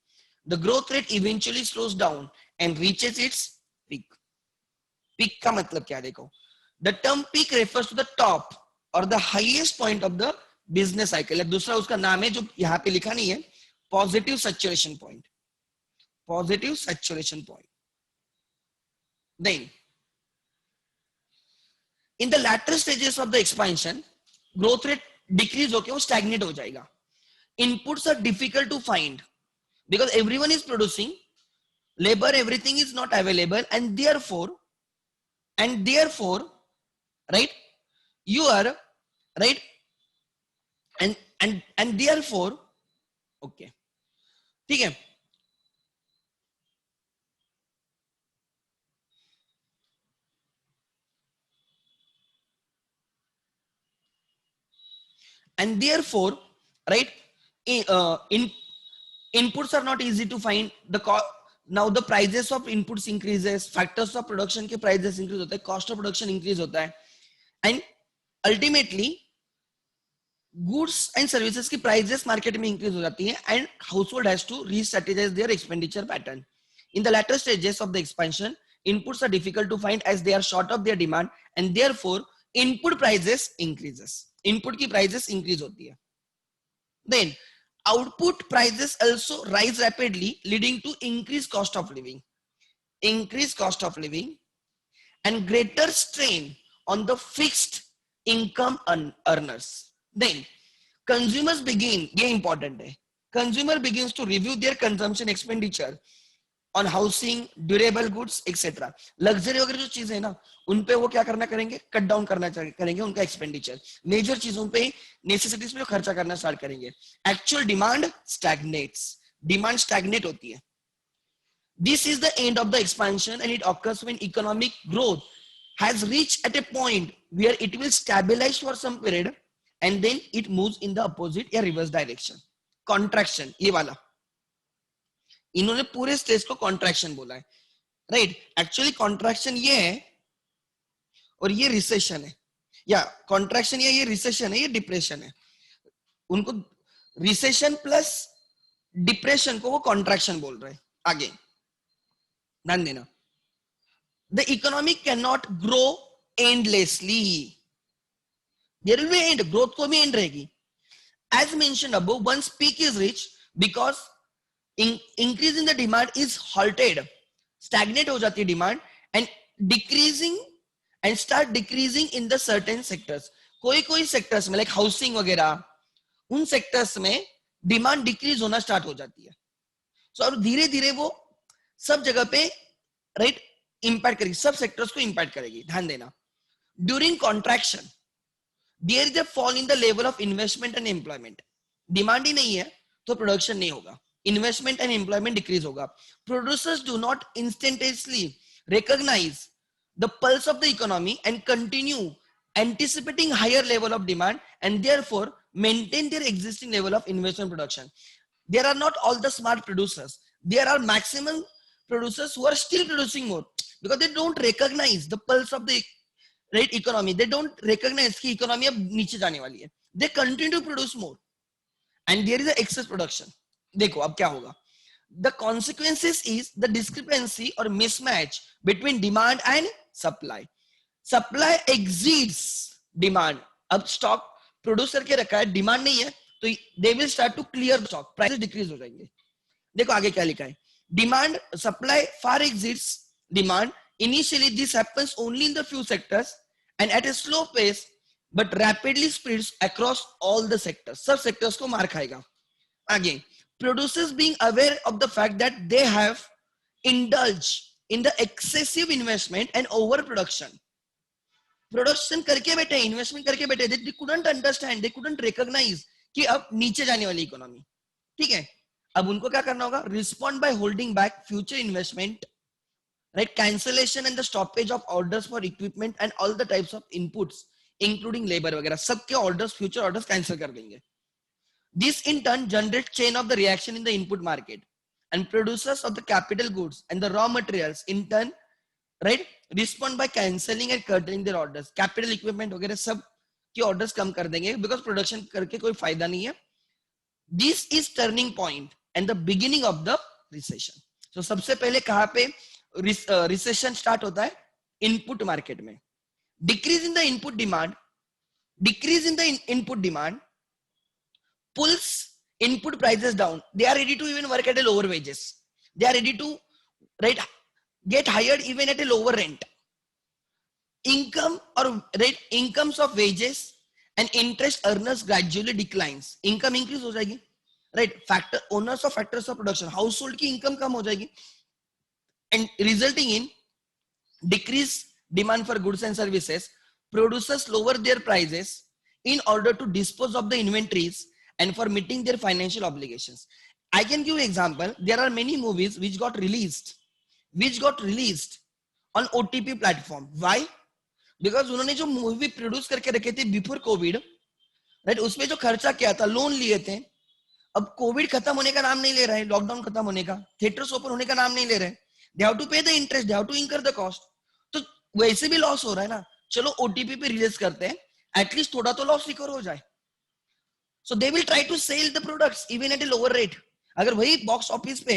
The growth rate eventually slows down and reaches its peak. Peak का मतलब क्या देखो. The term peak refers to the top or the highest point of the business cycle. दूसरा उसका नाम है जो यहाँ पे लिखा नहीं है, positive saturation point. Positive saturation point. Then, in the latter stages of the expansion, growth rate decrease होके वो stagnate हो जाएगा. Inputs are difficult to find because everyone is producing, labor, everything is not available, and therefore, right, you are right, and therefore, okay, ठीक है. And therefore, right, in inputs are not easy to find. Now the prices of inputs increases, factors of production के prices increase होता है, cost of production increase होता है, and ultimately goods and services की prices market में increase हो जाती है, and household has to re-strategize their expenditure pattern. In the latter stages of the expansion, inputs are difficult to find as they are short of their demand, and therefore input prices increases. Input की prices increase होती है. Then output prices also rise rapidly, leading to increased cost of living, and greater strain on the fixed income earners. Then consumers begin, ये important है, consumer begins to review their consumption expenditure on housing, durable goods, etc. Luxury वगैरह जो चीजें है ना, उन पे वो क्या करना करेंगे, कट डाउन करना करेंगे उनका एक्सपेंडिचर. मेजर चीजों पे, नेसेसिटीज पे खर्चा करना स्टार्ट करेंगे. एक्चुअल डिमांड स्टैग्नेट्स, डिमांड स्टैग्नेट होती है. This is the end of the expansion, and it occurs when economic growth has reached at a point where it will stabilize for some period, and then it moves in the opposite or reverse direction. Contraction, ये वाला, इन्होंने पूरे stage को contraction बोला है, right. Actually contraction ये है और ये रिसेशन है, या कॉन्ट्रैक्शन या ये रिसेशन है, ये डिप्रेशन है. उनको रिसेशन प्लस डिप्रेशन को वो कॉन्ट्रैक्शन बोल रहे हैं. आगे ध्यान देना. The economy can not grow endlessly. There will be end, growth को भी एंड रहेगी. As mentioned above, once peak is reach, because increase in the demand is halted, stagnate हो जाती है demand, and decreasing and start decreasing in the certain sectors. कोई sectors में like housing वगैरह, उन सेक्टर्स में डिमांड डिक्रीज होना start हो जाती है. सो और धीरे धीरे वो सब जगह पे राइट इंपैक्ट करेगी, सब सेक्टर्स को इंपैक्ट करेगी. ध्यान देना. During contraction there is a fall in the level of investment and employment. Demand ही नहीं है तो प्रोडक्शन नहीं होगा, investment and employment decrease होगा. Producers do not instantaneously recognize the pulse of the economy and continue anticipating higher level of demand and therefore maintain their existing level of investment production. There are not all the smart producers. There are maximum producers who are still producing more because they don't recognize the pulse of the right economy. They don't recognize कि economy अब नीचे जाने वाली है. They continue to produce more and there is a excess production. देखो अब क्या होगा. The consequences is the discrepancy or mismatch between demand and supply. Supply exceeds demand. अब स्टॉक प्रोड्यूस करके रखा है, डिमांड नहीं है, तो they will start to clear the stock. Prices decrease हो जाएंगे. देखो आगे क्या लिखा है. Demand supply far exceeds demand. Initially this happens only in the few sectors and at a slow pace but rapidly spreads across all the sectors. सब sectors को मार खाएगा. आगे producers being aware of the fact that they have indulged in the excessive investment and overproduction. Production करके बैठे, investment करके बैठे, they couldn't understand, they couldn't recognize कि अब नीचे जाने वाली इकोनॉमी. ठीक है, अब उनको क्या करना होगा. Respond by holding back future investment, right? Cancellation and the stoppage of orders for equipment and all the types of inputs, including labor वगैरह, सबके orders, future orders cancel कर देंगे. This in turn generates chain of the reaction in the input market, and producers of the capital goods and the raw materials in turn, right, respond by cancelling and curtailing their orders. Capital equipment वगैरह सब के orders कम कर देंगे because production करके कोई फायदा नहीं है. This is turning point and the beginning of the recession. So सबसे पहले कहाँ पे recession start होता है? Input market में. Decrease in the input demand, decrease in the input demand pulls input prices down. They are ready to even work at a lower wages. They are ready to right get hired even at a lower rent. Income or right incomes of wages and interest earners gradually declines. Income increase हो जाएगी, right? Factor owners of factors of production, household की income कम हो जाएगी, and resulting in decreased demand for goods and services. Producers lower their prices in order to dispose of the inventories and for meeting their financial obligations. I can give an example. There are many movies which got released on OTP platform. Why? Because उन्होंने जो movie produce करके रखे थे before Covid, right, उसमें जो खर्चा किया था, लोन लिए थे, अब कोविड खत्म होने का नाम नहीं ले रहा है, लॉकडाउन खत्म होने का, थिएटर्स ओपन होने का नाम नहीं ले रहे, they have to pay the interest, they have to incur the cost. तो वैसे भी लॉस हो रहा है ना, चलो ओटीपी पे रिलीज करते हैं, एटलीस्ट थोड़ा तो लॉस रिकवर हो जाए. So they will try to sell the products even at a lower rate. अगर वही बॉक्स ऑफिस पे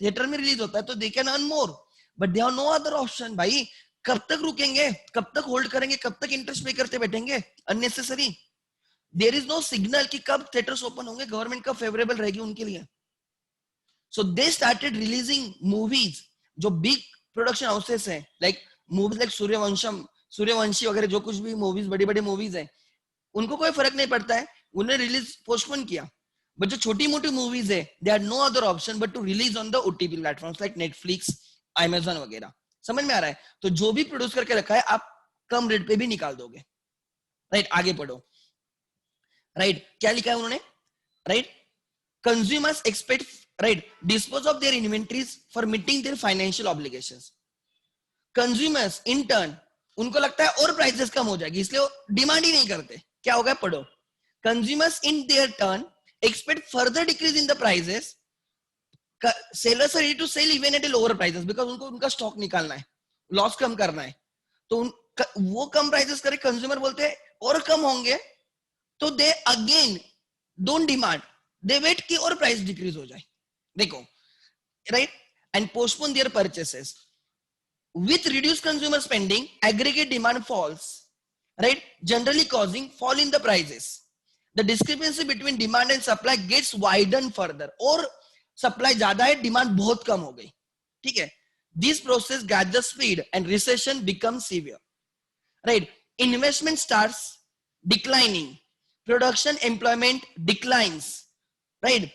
थिएटर में रिलीज होता है तो they can earn more, but they have no other option. भाई कब तक रुकेंगे, कब तक होल्ड करेंगे, कब तक इंटरेस्ट पे करते बैठेंगे unnecessary. There is no signal कि कब थिएटर्स ओपन होंगे, गवर्नमेंट कब फेवरेबल रहेगी उनके लिए. So they started releasing movies, जो बिग प्रोडक्शन हाउसेस हैं, लाइक मूवीज लाइक सूर्यवंशी वगैरह, जो कुछ भी मूवीज बड़ी बड़ी मूवीज हैं, उनको कोई फर्क नहीं पड़ता है, उन्हें रिलीज पोस्टपोन किया. बट जो छोटी मोटी मूवीज है, they had no other option but to release on the OTT platforms like Netflix, Amazon वगैरह. समझ में आ रहा है? तो जो भी प्रोड्यूस करके रखा है आप कम रेट पे भी निकाल दोगे. राइट, आगे पढ़ो. राइट, क्या लिखा है उन्होंने? Right, consumers expect right dispose of their inventories for meeting there financial obligations. Consumers in turn, उनको लगता है और प्राइसेस कम हो जाएगी, इसलिए वो डिमांड ही नहीं करते. क्या होगा? पढ़ो. Consumers in their turn expect further decrease in the prices. Sellers are ready to sell even at a lower prices because उनको उनका स्टॉक निकालना है, लॉस कम करना है, तो वो कम प्राइसेस करे, कंज्यूमर बोलते हैं और कम होंगे, तो they again don't demand, they wait कि और प्राइस डिक्रीज हो जाए, देखो, right, and postpone their purchases. With reduced consumer spending, aggregate demand falls, right? Generally causing fall in the prices. The discrepancy between demand and supply gets widened further. और supply ज़्यादा है, demand बहुत कम हो गई, ठीक है? This process gathers speed and recession becomes severe, right? Investment starts declining, production employment declines, right?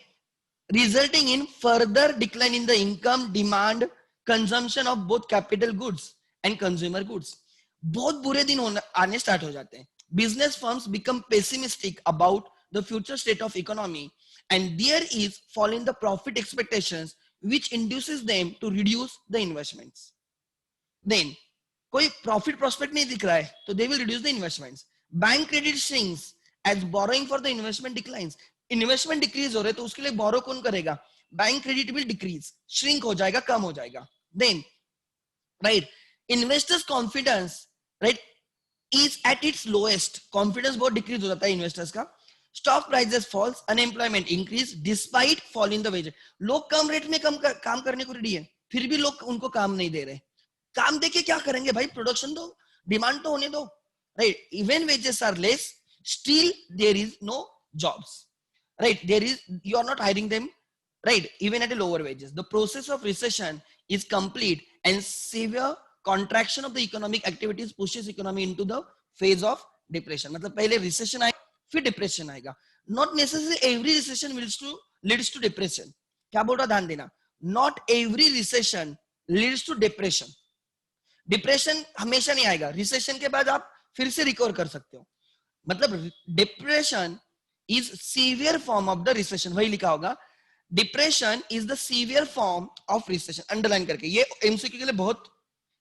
Resulting in further decline in the income, demand, consumption of both capital goods and consumer goods. बहुत बुरे दिन आने start हो जाते हैं. Business firms become pessimistic about the future state of economy, and there is fall in the profit expectations, which induces them to reduce the investments. Then कोई profit prospect नहीं दिख रहा है, तो they will reduce the investments. Bank credit shrinks as borrowing for the investment declines. Investment decrease हो रहे तो उसके लिए बोरो कौन करेगा? Bank credit will decrease, shrink हो जाएगा, कम हो जाएगा. Then right, investors confidence, right, is at its lowest. Confidence बहुत डिक्रीज हो जाता है इन्वेस्टर्स का. Stock prices falls, unemployment increase despite fall in the wages. लोग कम रेट में काम करने को रेडी है, फिर भी लोग उनको काम नहीं दे रहे. काम देके क्या करेंगे भाई? प्रोडक्शन दो, डिमांड तो होने दो, right? Even wages are less, still there is no jobs, right? There is, you are not hiring them, right? Even at a lower wages. The process of recession is complete, and severe contraction of the economic activities pushes economy into the phase of depression. मतलब पहले recession आएगा, फिर depression आएगा. Not necessarily every recession leads to depression. क्या बोल रहा, ध्यान देना. Not every recession leads to depression. Depression हमेशा नहीं आएगा. Recession के बाद आप फिर से recover कर सकते हो. मतलब depression is severe form of the recession. वही लिखा होगा, depression is the severe form of recession. Underline करके, ये एमसीक्यू के लिए बहुत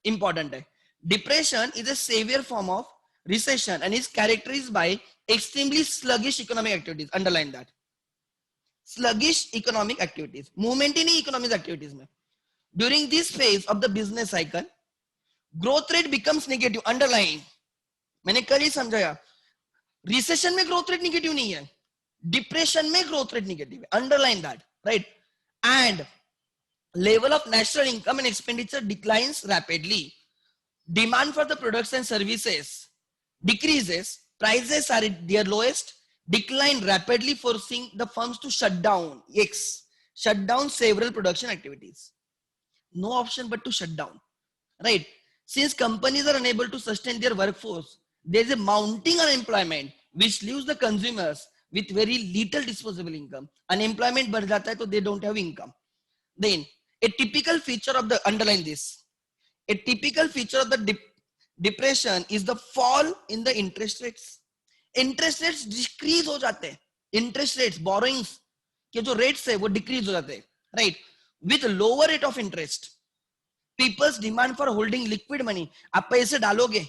इंपॉर्टेंट है. Depression is a severe form of recession and is characterized by extremely sluggish economic activities. Underline that. Sluggish economic activities, movement in economic activities में. During this phase of the business cycle, growth rate becomes negative. Underline, मैंने कल ही समझाया, recession में growth rate negative नहीं है, depression में growth rate negative है. Underline that, right? And level of national income and expenditure declines rapidly. Demand for the products and services decreases, prices are at their lowest, decline rapidly, forcing the firms to shut down several production activities. No option but to shut down, right? Since companies are unable to sustain their workforce, there is a mounting unemployment which leaves the consumers with very little disposable income. Unemployment बढ़ जाता है तो they don't have income. Then a typical feature of the, underline this, a typical feature of the depression is the fall in the interest rates. Interest rates decrease हो जाते हैं. Interest rates, borrowings के जो rates है वो decrease हो जाते हैं, right? With lower rate of interest, people's demand for holding liquid money. आप पैसे डालोगे,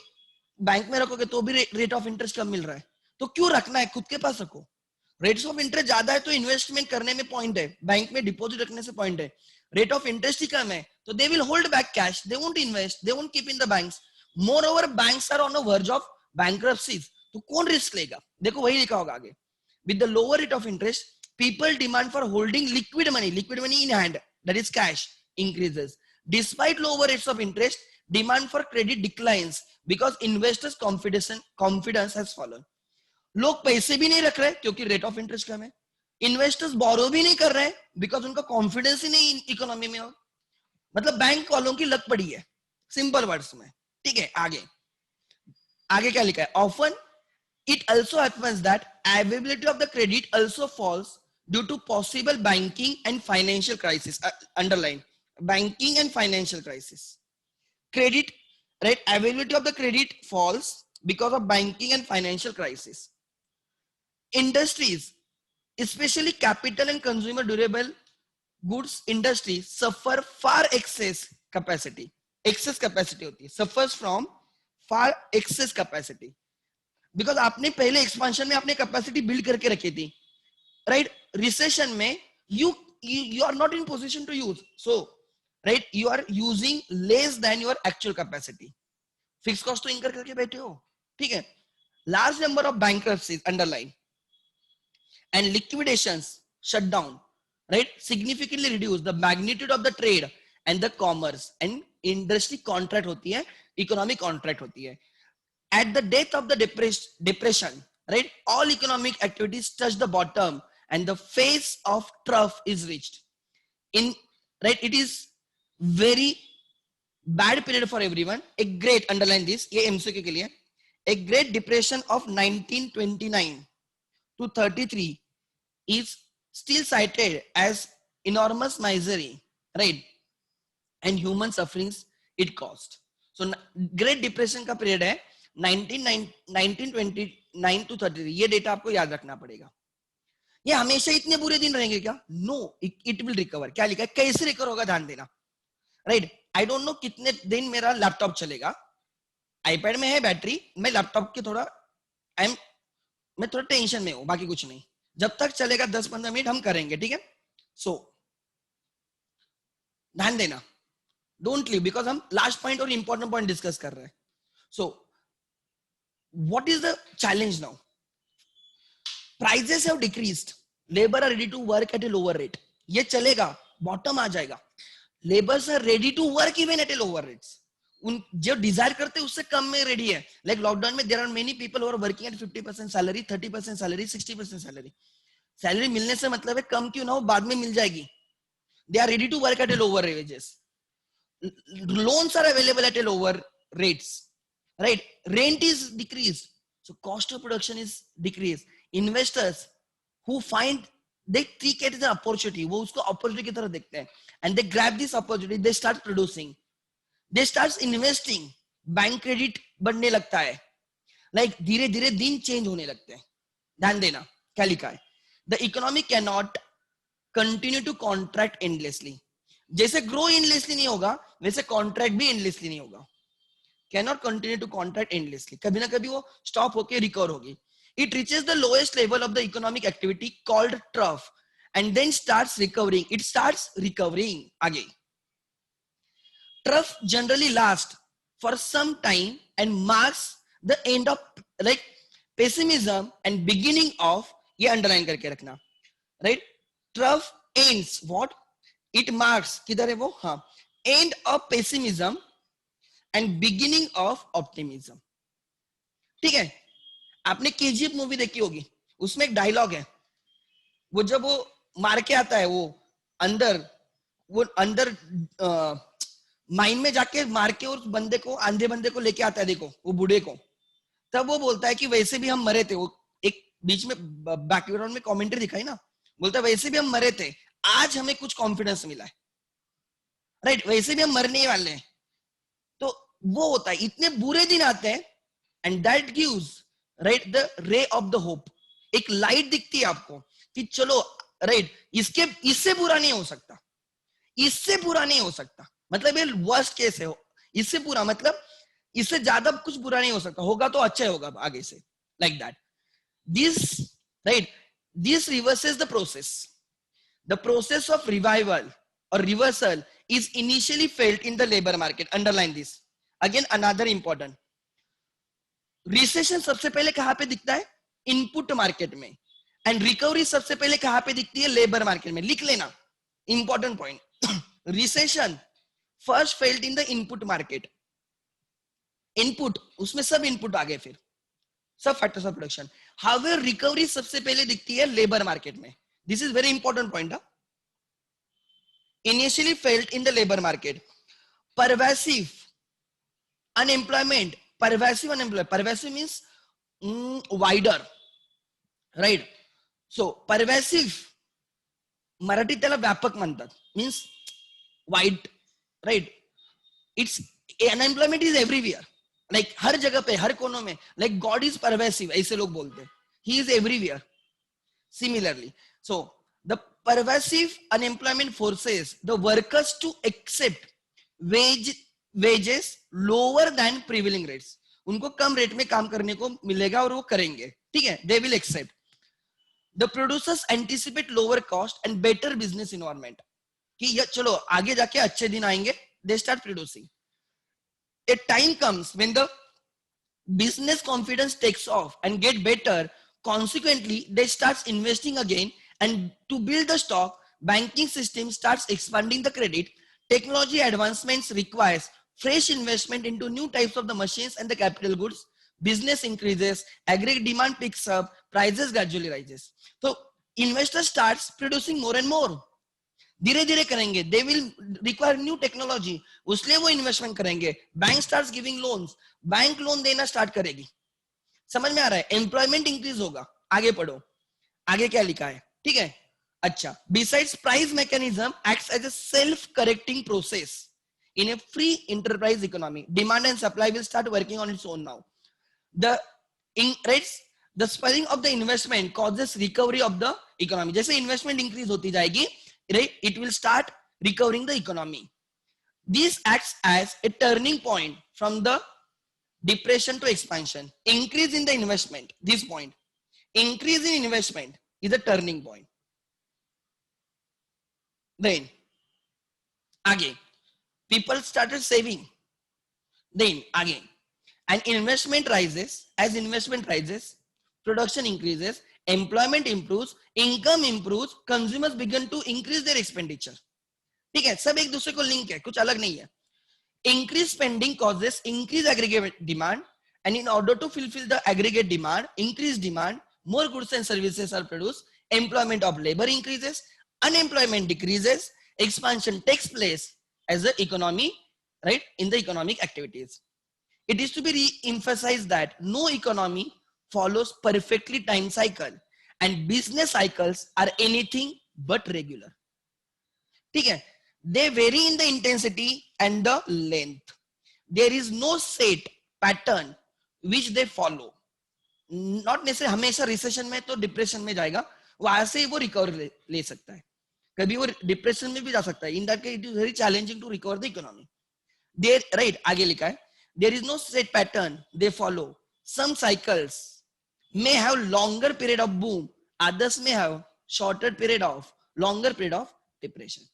बैंक में रखोगे तो भी रेट ऑफ इंटरेस्ट कम मिल रहा है, तो क्यों रखना है? खुद के पास रखो. रेट्स ऑफ इंटरेस्ट ज्यादा है तो इन्वेस्टमेंट करने में पॉइंट है, बैंक में डिपॉजिट रखने से पॉइंट है. रेट ऑफ इंटरेस्ट ही कम है तो they will hold back cash, they won't invest, they won't keep in the banks. Moreover banks are on the verge of bankruptcies, तो कौन रिस्क लेगा? देखो वही लिखा होगा आगे. With the lower rate of interest, people demand for holding liquid money in hand, that is cash, increases. Despite lower rates of interest, demand for credit declines because investors' confidence has fallen. लोग पैसे भी नहीं रख रहे क्योंकि rate of interest कम है. Investors बोरो भी नहीं कर रहे बिकॉज उनका कॉन्फिडेंस ही नहीं इकोनॉमी में हो. मतलब बैंक वालों की लक पड़ी है, सिंपल वर्ड्स में. ठीक है, आगे क्या लिखा है? Often it also happens that availability of the credit also falls due to possible banking and financial crisis. Underline, banking and financial crisis. Credit, right? Availability of the credit falls because of banking and financial crisis. Industries, especially capital and consumer durable goods industries, suffer far excess capacity. Excess capacity होती है, suffers from far excess capacity. Because आपने पहले expansion में आपने capacity build करके रखी थी, right? Recession में you are not in position to use, so right, you are using less than your actual capacity. Fix cost तो इंकर करके बैठे हो, ठीक है. Large number of bankruptcies underline and liquidations shut down, right, significantly reduce the magnitude of the trade and the commerce and industry contract होती है, economic contract होती है. At the depth of the depression, right, all economic activities touch the bottom and the phase of trough is reached. In right, it is very bad period for everyone. A great, underline this, ये MCQ के लिए, a great depression of 1929 to 33 is still cited as enormous misery, right, and human sufferings it caused. So Great Depression का period है 1929 to 33. ये data आपको याद रखना पड़ेगा. ये हमेशा इतने बुरे दिन रहेंगे क्या? No, it will recover. क्या लिखा है, कैसे रिकवर होगा, ध्यान देना, राइट. आई डोंट नो कितने दिन मेरा लैपटॉप चलेगा. आईपैड में है बैटरी, मैं लैपटॉप के थोड़ा मैं थोड़ा टेंशन में हूं, बाकी कुछ नहीं. जब तक चलेगा 10-15 मिनट हम करेंगे, ठीक है. सो ध्यान देना, डोंट लीव, बिकॉज हम लास्ट पॉइंट और इंपॉर्टेंट पॉइंट डिस्कस कर रहे हैं. So what is the challenge now? Prices have decreased. Labor are ready to work at a lower rate. ये चलेगा, बॉटम आ जाएगा. Laborers are ready to work even at a lower rates. उन जो Dzire करते हैं उससे कम में रेडी है. Like लॉकडाउन में there are many people who are working at 50% salary, 30% salary, 60% salary. Salary मिलने से मतलब है कम क्यों ना हो, बाद में मिल जाएगी. They are ready to work at a lower wages. Loans are available at a lower rates, right? Rent is decreased, so cost of production is decreased. Investors who find, they take it as an opportunity, वो उसको opportunity की तरह देखते हैं, and they grab this opportunity, they start producing, they start investing. Bank credit बढ़ने लगता है, like धीरे धीरे दिन चेंज होने लगते हैं. ध्यान देना क्या लिखा है, the economy cannot continue to contract endlessly. जैसे ग्रो endlessly नहीं होगा, वैसे कॉन्ट्रैक्ट भी endlessly नहीं होगा. Cannot continue to contract endlessly. कभी ना कभी वो स्टॉप होके रिकवर होगी. It reaches the lowest level of the economic activity called trough and then starts recovering. It starts recovering again. Trough generally lasts for some time and marks the end of like pessimism and beginning of, ये underline करके रखना, right? Trough ends what? It marks, किधर है वो, हाँ, end of pessimism and beginning of optimism. ठीक है. आपने केजीएफ मूवी देखी होगी, उसमें एक डायलॉग है, वो जब वो मार के आता है, वो अंदर माइंड में जाके मार के उस बंदे को, आंधे बंदे को लेके आता है, देखो वो बूढ़े को, तब वो बोलता है कि वैसे भी हम मरे थे. वो एक बीच में बैकग्राउंड में कमेंट्री दिखाई ना, बोलता है वैसे भी हम मरे थे, आज हमें कुछ कॉन्फिडेंस मिला है, राइट, वैसे भी हम मरने वाले हैं. तो वो होता है, इतने बुरे दिन आते हैं, and that gives, right, the ray of the hope. एक लाइट दिखती है आपको कि चलो, राइट, इससे बुरा नहीं हो सकता, इससे बुरा नहीं हो सकता, मतलब ये वर्स्ट केस है, इससे बुरा मतलब इससे ज्यादा कुछ बुरा नहीं हो सकता, होगा तो अच्छा होगा आगे से, like that. This, right, this reverses the process. The process of revival और reversal is initially felt in the labor market. Underline this. Again, another important. Recession सबसे पहले कहां पे दिखता है? इनपुट मार्केट में. एंड रिकवरी सबसे पहले कहां पे दिखती है? लेबर मार्केट में. लिख लेना, important point. Recession first failed in the input market. Input, उसमें सब इनपुट आ गए, फिर सब factors of production. However recovery सबसे पहले दिखती है लेबर मार्केट में. This is very important point. Initially felt in the labor market. Pervasive unemployment. Pervasive unemployment. Pervasive means wider, right? So pervasive, Marathi त्याला व्यापक म्हणतात, means wide, right? It's unemployment is everywhere, like हर जगह पे, हर कोनों में. Like God is pervasive, ऐसे लोग बोलते हैं. He is everywhere. Similarly, so the pervasive unemployment forces the workers to accept wages lower than prevailing rates. उनको कम रेट में काम करने को मिलेगा और वो करेंगे, ठीक है, they will accept. The producers anticipate lower cost and better business environment. कि ये चलो आगे जाके अच्छे दिन आएंगे. They start producing. A time comes when the business confidence takes off and get better. Consequently, they start investing again, and to build the stock, banking system starts expanding the credit. Technology advancements requires fresh investment into new types of the machines and the capital goods. Business increases, aggregate demand picks up, prices gradually rises. So investor starts producing more and more. धीरे धीरे करेंगे, they will require new technology, उसलिए वो investment करेंगे. Bank starts giving loans, bank loan देना start करेगी. समझ में आ रहा है? एम्प्लॉयमेंट इंक्रीज होगा. आगे पढ़ो, आगे क्या लिखा है. ठीक है, अच्छा. Besides price mechanism acts as a self correcting process in a free enterprise economy. Demand and supply will start working on its own now. The spurring of the investment causes recovery of the economy. जैसे investment increase होती जाएगी, right, it will start recovering the economy. This acts as a turning point from the depression to expansion. Increase in the investment, this point, increase in investment is a turning point. Then again, people started saving. Then again, and investment rises. As investment rises, production increases, employment improves, income improves, consumers begin to increase their expenditure. ठीक है, सब एक दूसरे को link है, कुछ अलग नहीं है. Increased spending causes increased aggregate demand, and in order to fulfill the aggregate demand, increased demand, more goods and services are produced, employment of labor increases, unemployment decreases, expansion takes place as the economy, right, in the economic activities. It is to be re-emphasized that no economy follows perfectly timed cycle, and business cycles are anything but regular. ठीक है, they vary in the intensity and the length. There is no set pattern which they follow. Not necessarily हमेशा recession में तो depression में जाएगा, वहां से वो रिकवर ले सकता है, कभी वो डिप्रेशन में भी जा सकता है. In that case it is very challenging to recover the economy. There right, आगे लिखा है, there is no set pattern they follow. Some cycles may have longer period of boom, others may have shorter period of longer period of depression.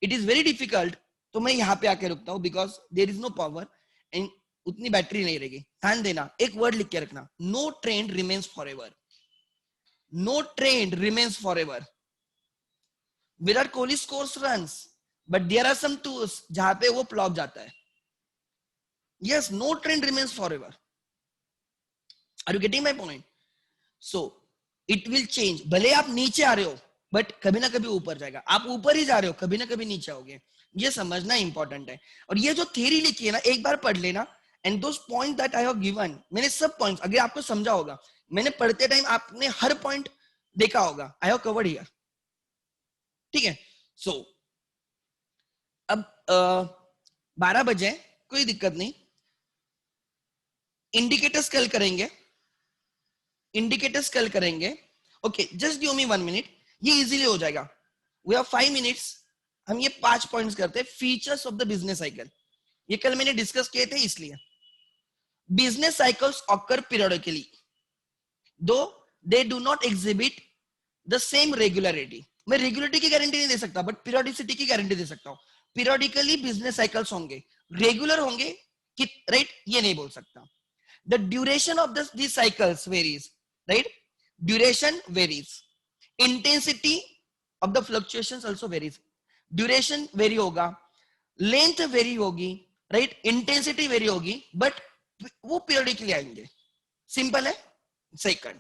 It is very difficult. तो मैं यहाँ पे आके रुकता हूँ because there is no power and उतनी battery नहीं रहेगी. ध्यान देना, एक वर्ड लिख के रखना, no trend remains forever. No trend remains forever. Virat Kohli scores runs, but there are some tools जहाँ पे वो flop जाता है. Yes, no trend remains forever. Are you getting my point? So it will change. भले आप नीचे आ रहे हो, but कभी ना कभी ऊपर जाएगा. आप ऊपर ही जा रहे हो, कभी ना कभी नीचे आओगे. ये समझना इंपॉर्टेंट है. और ये जो थ्योरी लिखी है ना, एक बार पढ़ लेना. And those points that I have given, मैंने सब पॉइंट्स, अगर आपको समझा होगा, मैंने पढ़ते टाइम आपने हर पॉइंट देखा होगा. I have covered here. ठीक है. So अब 12 बजे, कोई दिक्कत नहीं. इंडिकेटर्स कल करेंगे, इंडिकेटर्स कल करेंगे. Okay, just give me 1 minute, ये इजीली हो जाएगा. We have 5 minutes. हम ये 5 पॉइंट्स करते हैं. Features of the business cycle, ये कल मैंने डिस्कस किए थे, इसलिए. बिजनेस साइकिल्स ऑकर पीरियडिकली, दो they do not exhibit the same regularity. मैं रेगुलरिटी की गारंटी नहीं दे सकता, बट पीरियडिसिटी की गारंटी दे सकता हूं. पीरियडिकली बिजनेस साइकिल्स होंगे, रेगुलर होंगे कि राइट, ये नहीं बोल सकता. The duration of these cycles varies, right? Duration varies. Intensity of the fluctuations also varies. Duration vary होगा, length vary होगी, right? Intensity vary होगी, but वो periodically आएंगे. Simple है. Second,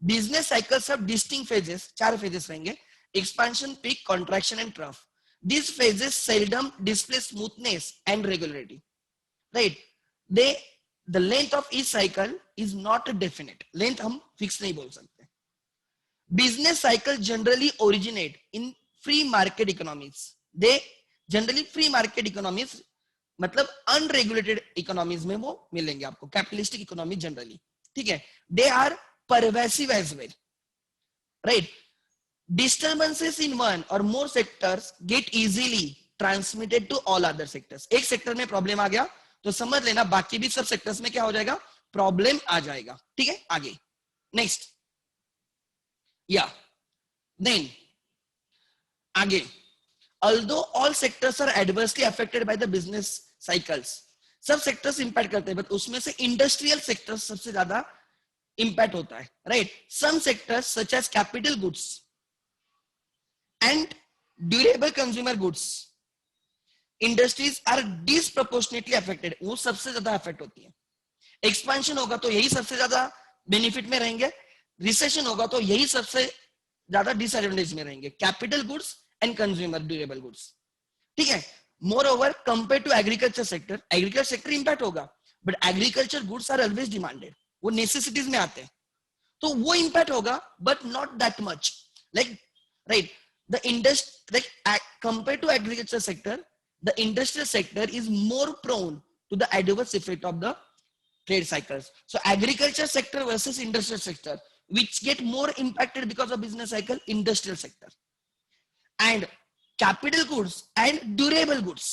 business cycles have distinct phases. 4 phases रहेंगे: expansion, peak, contraction, and trough. These phases seldom display smoothness and regularity, right? The length of each cycle is not definite. Length हम fix नहीं बोल सकते. Business cycle generally originate in free market economies. They generally free market economies, मतलब unregulated economies में वो मिलेंगे आपको. Capitalistic economy generally, ठीक है. They are pervasive as well, right? Disturbances in one or more sectors get easily transmitted to all other sectors. एक sector में problem आ गया तो समझ लेना बाकी भी सब सेक्टर्स में क्या हो जाएगा, प्रॉब्लम आ जाएगा. ठीक है, आगे नेक्स्ट. या देन आगे, although all sectors are adversely affected by the business cycles, सब सेक्टर्स इंपैक्ट करते हैं, बट उसमें से इंडस्ट्रियल सेक्टर सबसे ज्यादा इंपैक्ट होता है, right? Some sectors such as capital goods and durable consumer goods industries are disproportionately affected, वो सबसे ज्यादा अफेक्ट होती है। एक्सपेंशन होगा तो यही सबसे ज्यादा बेनिफिट में रहेंगे, रिसेशन होगा तो यही सबसे ज्यादा डिसएडवांटेज में रहेंगे, capital goods and consumer durable goods, ठीक है? Moreover compare to agriculture sector, agriculture sector impact होगा, but agriculture goods are always demanded, वो नेसेसिटीज में आते हैं, तो वो इंपैक्ट होगा but not that much, like right the industry, like compare to agriculture sector, the industrial sector is more prone to the adverse effect of the trade cycles. So agriculture sector versus industrial sector, which get more impacted because of business cycle, industrial sector. And capital goods and durable goods,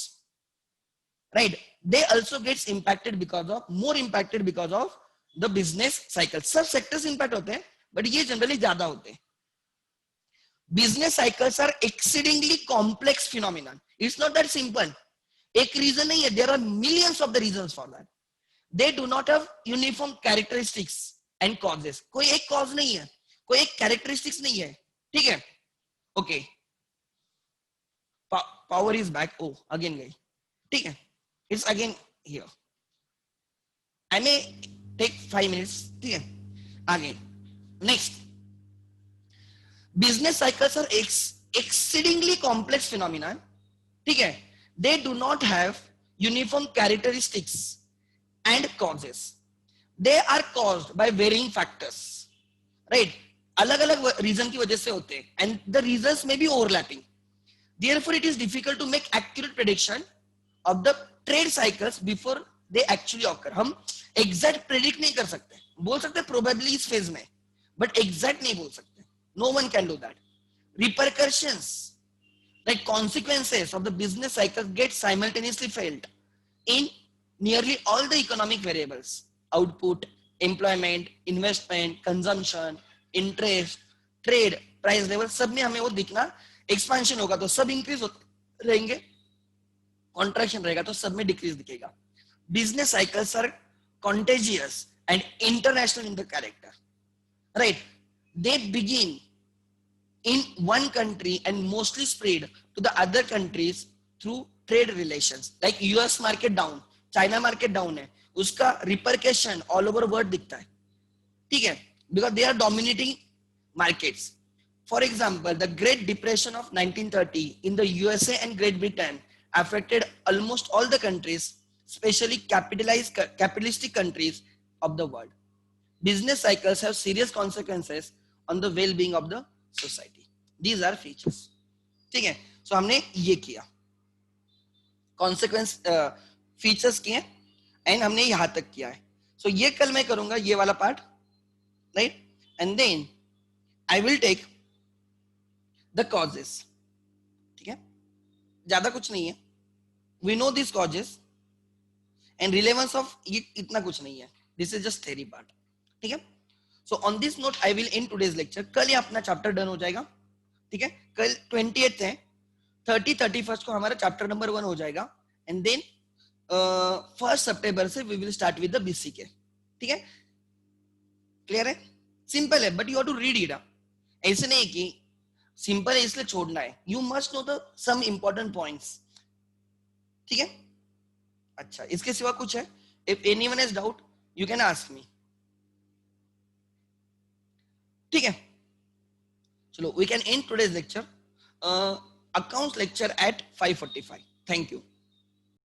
right, they also gets impacted because of, more impacted because of the business cycle. सब sectors impact होते हैं, but ये generally ज्यादा होते हैं। Business cycles are exceedingly complex phenomenon. It's not that simple. एक reason नहीं है, there are millions of the reasons for that. They do not have uniform characteristics and causes. कोई एक cause नहीं है, कोई एक characteristics नहीं है, ठीक है? Okay. Power is back. Oh, again गई, ठीक है? It's again here. I may take 5 minutes, ठीक है? Again. Next. Business cycles are exceedingly complex phenomena, ठीक है? They do not have uniform characteristics and causes. They are caused by varying factors, right? अलग अलग reason की वजह से होते हैं, and the reasons may be overlapping. Therefore, it is difficult to make accurate prediction of the trade cycles before they actually occur. हम exact predict नहीं कर सकते, बोल सकते probably इस phase में, but exact नहीं बोल सकते. No one can do that. Repercussions, like consequences of the business cycle, get simultaneously felt in nearly all the economic variables: output, employment, investment, consumption, interest, trade, price level, सब में हमें वो दिखना। Expansion होगा तो सब इंक्रीज रहेंगे, contraction रहेगा तो सब में डिक्रीज दिखेगा। Business cycles are contagious and international in the character, right? They begin in one country and mostly spread to the other countries through trade relations. Like US market down, China market down है, उसका repercussion all over world दिखता है, ठीक है? Because they are dominating markets. For example, the Great Depression of 1930 in the USA and Great Britain affected almost all the countries, especially capitalistic countries of the world. Business cycles have serious consequences on the well-being of the society. These are features, ठीक है? So हमने ये किया, consequence features किए, and हमने यहाँ तक किया है. So ये कल मैं करूँगा ये वाला part, right? And then I will take the causes, ठीक है? ज़्यादा कुछ नहीं है. We know these causes and relevance of ये इतना कुछ नहीं है. This is just theory part, ठीक है? So on this note, I will end today's lecture. कल ही अपना chapter done हो जाएगा, ठीक है? कल 28th है, 31st को हमारा chapter number 1 हो जाएगा, and then 1st September से we will start with the BCK, ठीक है? Clear है? Simple है, but you have to read it. ऐसे नहीं कि simple है इसलिए छोड़ना है. You must know the some important points, ठीक है? अच्छा, इसके सिवा कुछ है? If anyone has doubt, you can ask me. ठीक है? चलो, we can end today's lecture. Accounts lecture at 5:45. Thank you.